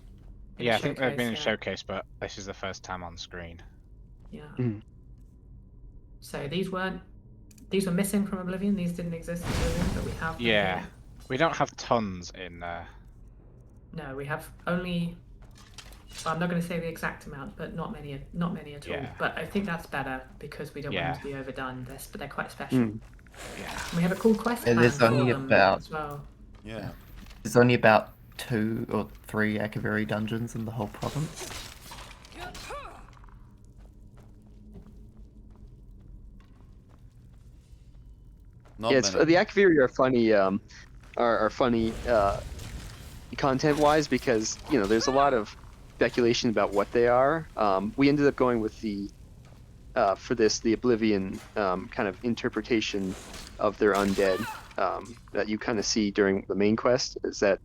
Yeah, I think they've been in showcase, but this is the first time on screen. Yeah. So these were missing from Oblivion. These didn't exist in Oblivion, but we have. Yeah, we don't have tons in. No, we have only. Well, I'm not going to say the exact amount, but not many at all. But I think that's better because we don't want them to be overdone. But they're quite special. Yeah. We have a cool quest plan There's only for them about. as well. Yeah. There's only about 2 or 3 Akaviri dungeons in the whole province. The Akaviri are funny. Are funny content-wise because there's a lot of speculation about what they are. We ended up going with the Oblivion kind of interpretation of their undead that you kind of see during the main quest, is that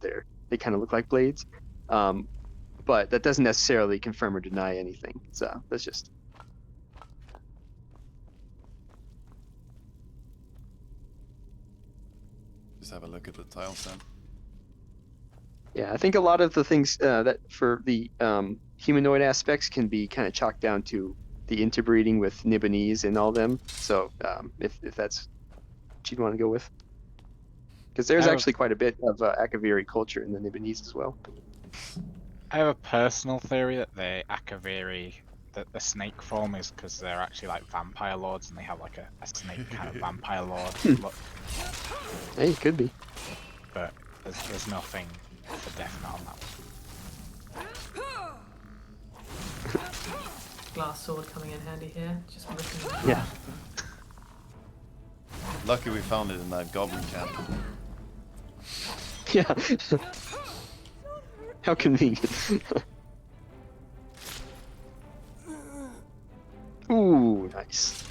they kind of look like blades, but that doesn't necessarily confirm or deny anything. So that's just. Just have a look at the tiles then. Yeah, I think a lot of the things that for the humanoid aspects can be kind of chalked down to the interbreeding with Nibonese and all them. So if that's what you'd want to go with, because there's actually quite a bit of Akaviri culture in the Nibonese as well. I have a personal theory that the Akaviri, that the snake form is because they're actually like vampire lords and they have like a snake kind of vampire lord look. Hey, it could be. But there's nothing for definite on that one. glass sword coming in handy here. Just ripping it. Yeah. Lucky we found it in that goblin camp. Yeah. How convenient. Ooh, nice.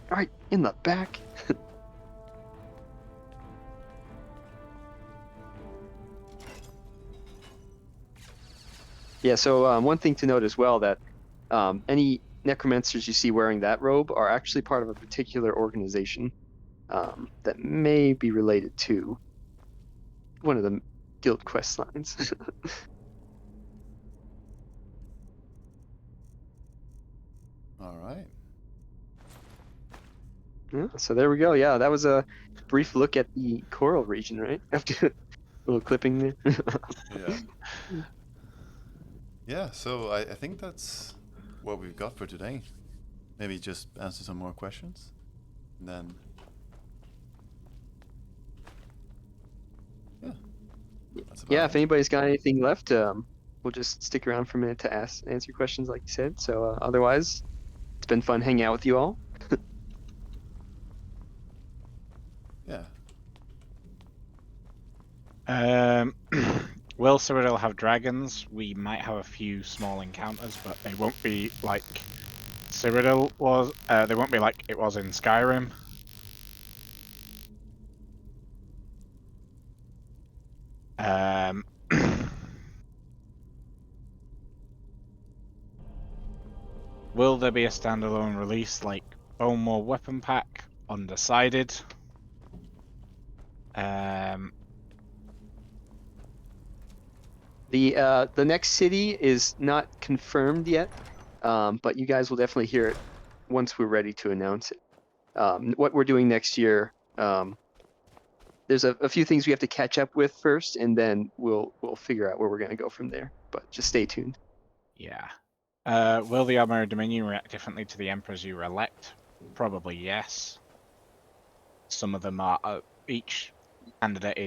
All right, in the back. Yeah, so one thing to note as well that any necromancers you see wearing that robe are actually part of a particular organization that may be related to one of the guild quest lines. All right. Yeah, so there we go. Yeah, that was a brief look at the Chorrol region, right? After a little clipping there. Yeah. Yeah, so I think that's what we've got for today. Maybe just answer some more questions, and then yeah, that's about Yeah, it. if anybody's got anything left, we'll just stick around for a minute to answer questions, like you said. So otherwise, it's been fun hanging out with you all. Yeah. Will Cyrodiil have dragons? We might have a few small encounters, but they won't be like Cyrodiil was. They won't be like it was in Skyrim. Will there be a standalone release like Bone Maw Weapon Pack? Undecided. The next city is not confirmed yet, but you guys will definitely hear it once we're ready to announce it. What we're doing next year, there's a few things we have to catch up with first, and then we'll figure out where we're going to go from there. But just stay tuned. Yeah. Will the Armor of Dominion react differently to the Emperors you elect? Probably yes. Some of them are. Each candidate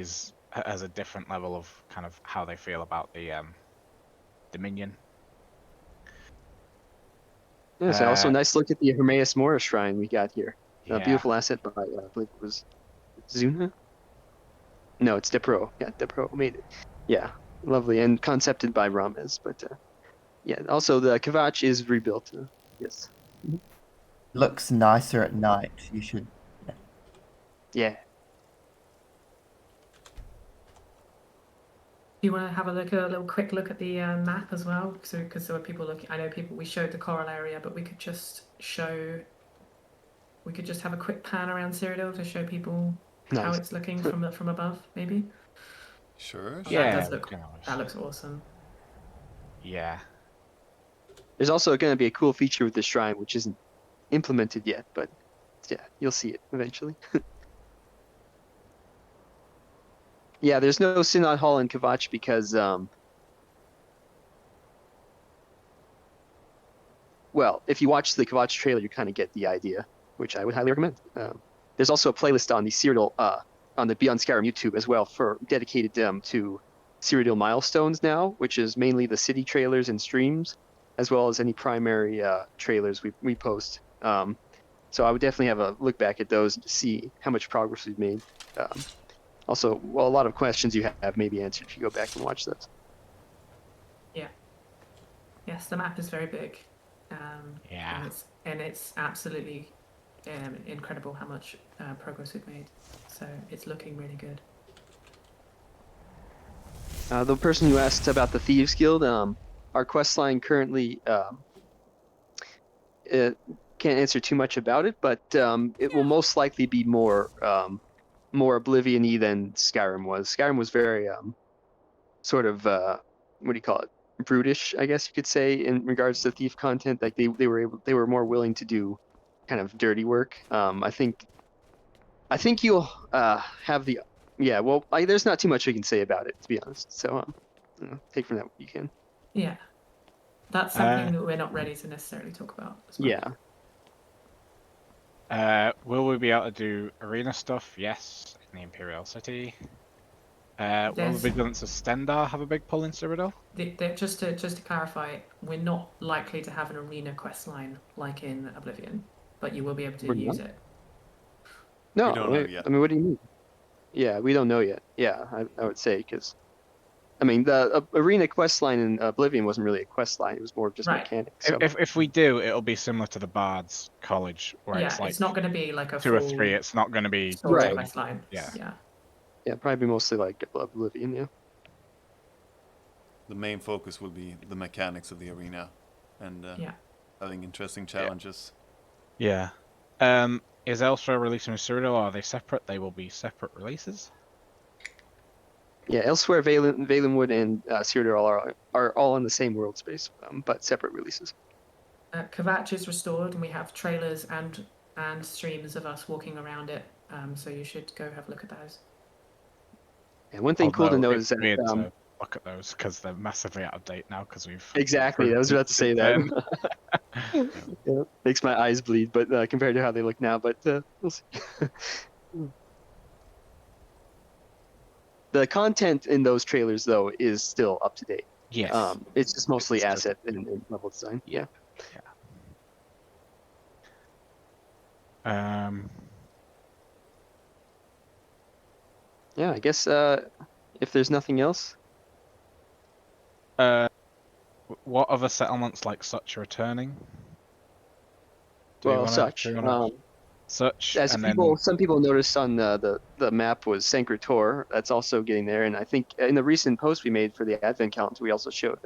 has a different level of kind of how they feel about the Dominion. Yeah, so also nice look at the Hermaeus Mora shrine we got here. Yeah. Beautiful asset by I believe it was Zuna. No, it's Depro. Yeah, Depro made it. Yeah, lovely and concepted by Ramez. But yeah, also the Kavach is rebuilt. Yes. Looks nicer at night. You should. Yeah. Do you want to have a little quick look at the map as well? Because there were people looking. I know people. We showed the Chorrol area, but we could just have a quick pan around Cyrodiil to show people how it's looking from above, maybe. Sure. Yeah. That does look. That looks awesome. Yeah. There's also going to be a cool feature with the shrine, which isn't implemented yet, but yeah, you'll see it eventually. Yeah, there's no Synod Hall in Kavach because, well, if you watch the Kavach trailer, you kind of get the idea, which I would highly recommend. There's also a playlist on the Cyrodiil, on the Beyond Skyrim YouTube as well, for dedicated to Cyrodiil milestones now, which is mainly the city trailers and streams, as well as any primary trailers we post. So I would definitely have a look back at those to see how much progress we've made. Also, well, a lot of questions you have may be answered if you go back and watch those. Yeah. Yes, the map is very big. Yeah. And it's absolutely incredible how much progress we've made. So it's looking really good. The person who asked about the Thieves Guild, our quest line currently can't answer too much about it, but it will most likely be more Oblivion-y than Skyrim was. Skyrim was very sort of what do you call it? Brutish, I guess you could say, in regards to thief content. Like they were more willing to do kind of dirty work. I think you'll have the well, there's not too much we can say about it, to be honest. So take from that what you can. Yeah. That's something that we're not ready to necessarily talk about. Yeah. Will we be able to do arena stuff? Yes, in the Imperial City. Will the There's- Vigilance of Stendar have a big pull in Cyrodiil? Just to clarify, we're not likely to have an arena quest line like in Oblivion, but you will be able to We're use not? it. No, We don't know yet. I mean, what do you mean? Yeah, we don't know yet. Yeah, I would say because, I mean, the arena quest line in Oblivion wasn't really a quest line; it was more of just Right. mechanics. So. If we do, it'll be similar to the Bard's College, where Yeah, it's like it's not going to be like a 2 or full 3. It's not going to be story Right. quest line. Yeah. Yeah, probably mostly like Oblivion. Yeah. The main focus will be the mechanics of the arena, and having interesting challenges. Yeah. Is Elsewhere releasing with Cyrodiil, or are they separate? They will be separate releases. Yeah, elsewhere, Valenwood and Cyrodiil are all in the same world space, but separate releases. Kvatch is restored, and we have trailers and streams of us walking around it. So you should go have a look at those. And one thing cool to note is it's that weird to look at those because they're massively out of date now because we've exactly. I was about to say that. Yeah, makes my eyes bleed, but compared to how they look now, but we'll see. The content in those trailers, though, is still up to date. Yes. It's just mostly asset and level design. Yeah. Yeah, I guess if there's nothing else. What other settlements like Such are returning? Such. Such. As and some people noticed on the map was Sancretor. That's also getting there, and I think in the recent post we made for the Advent calendar, we also showed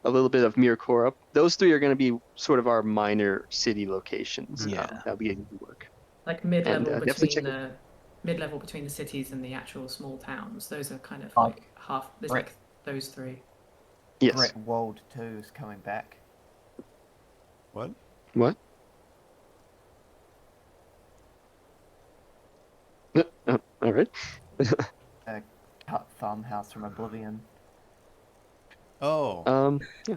a little bit of Mir Korup. Those 3 are going to be sort of our minor city locations. Yeah, that'll be getting to work. Like mid-level between the cities and the actual small towns. Those are kind of like half. There's like those 3. Yes. Great World 2 is coming back. What? What? All right. Cut farmhouse from Oblivion. Oh. Yeah.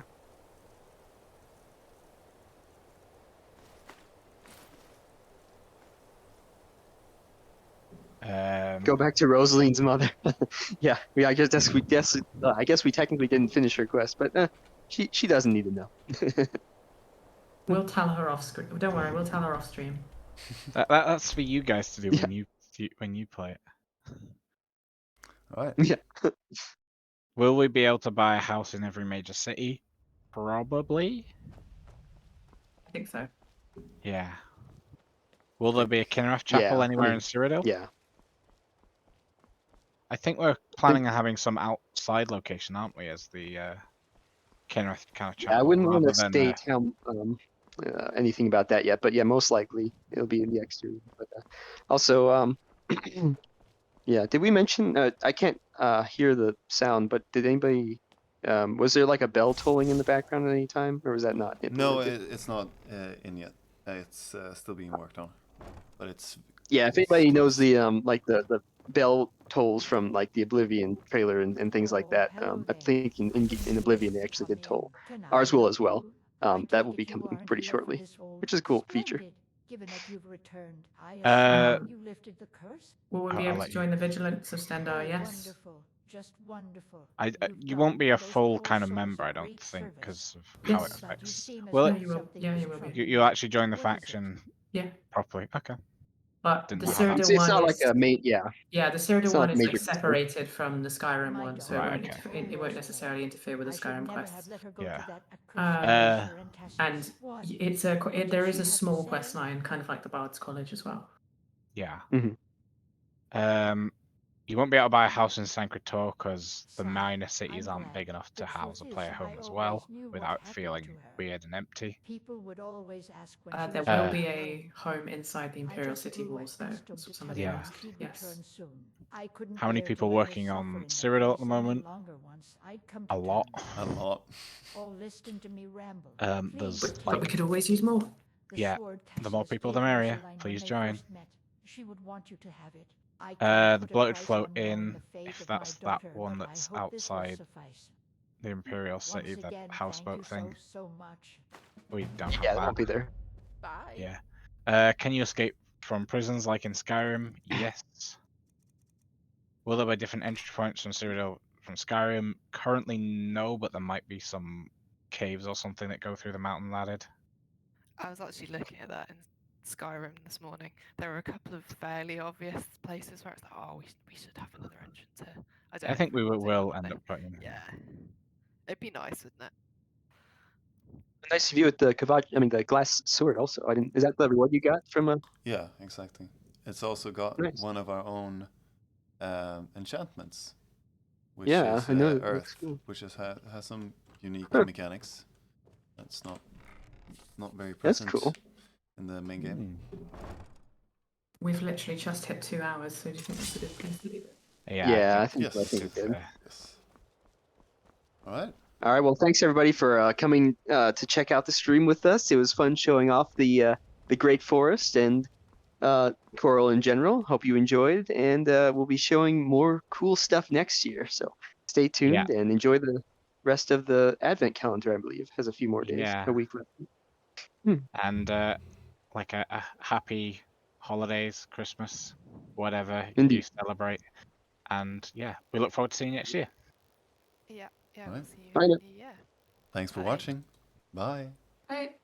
Go back to Rosaline's mother. Yeah, I guess we technically didn't finish her quest, but she doesn't need to know. We'll tell her off screen. Don't worry, we'll tell her off stream. That's for you guys to do when you play it. All right. Yeah. Will we be able to buy a house in every major city? Probably. I think so. Yeah. Will there be a Kinrath chapel anywhere in Cyrodiil? Yeah. I think we're planning on having some outside location, aren't we, as the Kinrath kind of chapel? Yeah, I wouldn't want to state how anything about that yet, but yeah, most likely it'll be in the exterior. But also, yeah, did we mention? I can't hear the sound, but did anybody? Was there like a bell tolling in the background at any time, or was that not? No, it's not in yet. It's still being worked on, but it's. Yeah, if anybody knows the like the bell tolls from like the Oblivion trailer and things like that, I think in Oblivion they actually did toll. Ours will as well. That will be coming pretty shortly, which is a cool feature. Given that you've returned, you lifted the curse. Will we be able to join the Vigilance of Stendar? Yes. Wonderful, just wonderful. You won't be a full kind of member, I don't think, because of how it affects. Will it? You will. Yeah, you will be. You'll actually join the faction. Yeah. Properly. Okay. But the It's Cyrodiil one not is, like a main. Yeah. Yeah, the Cyrodiil not one like is major like separated from the Skyrim one, so Right, it won't necessarily interfere with the Skyrim quests. Yeah. And there is a small quest line, kind of like the Bard's College as well. Yeah. Mm-hmm. You won't be able to buy a house in Sancretor because the minor cities aren't big enough to house a player home as well without feeling weird and empty. People would always ask when There will be a home inside the Imperial City walls, though. That's what somebody asked. Yes. How many people working on Cyrodiil at the moment? A lot. A lot. There's But we could always use more. Yeah, the more people the merrier. Please join. She would want you to have it. The Bloated Float Inn, if that's that one that's outside the Imperial City, that houseboat thing. We don't have Yeah, that. it won't be there. Yeah. Can you escape from prisons like in Skyrim? Yes. Will there be different entry points from Cyrodiil from Skyrim? Currently, no, but there might be some caves or something that go through the mountain ladder. I was actually looking at that in Skyrim this morning. There were a couple of fairly obvious places where it's like, oh, we should have another entrance here. I don't I know think if we will will end up putting. Yeah. It'd be nice, wouldn't it? A nice view with the the glass sword. Also, I didn't. Is that the reward you got from a? Yeah, exactly. It's also got Nice. one of our own enchantments, which Yeah, is I know. It Earth, looks cool. which has some unique Huh. mechanics. That's not very That's present cool. in the main game. We've literally just hit 2 hours, so do you think that's a good place to leave it? Yeah, I think Yes. it's good. Yes. All right. All right. Well, thanks everybody for coming to check out the stream with us. It was fun showing off the Great Forest and Chorrol in general. Hope you enjoyed, and we'll be showing more cool stuff next year. So stay tuned and enjoy the rest of the Advent calendar. I believe has a few more days, Yeah. a week left. And like a happy holidays, Christmas, whatever Indeed. you celebrate. And yeah, we look forward to seeing you next year. Yeah, All we'll right. see you Bye in now. the new year. Thanks for Bye. watching. Bye. Right.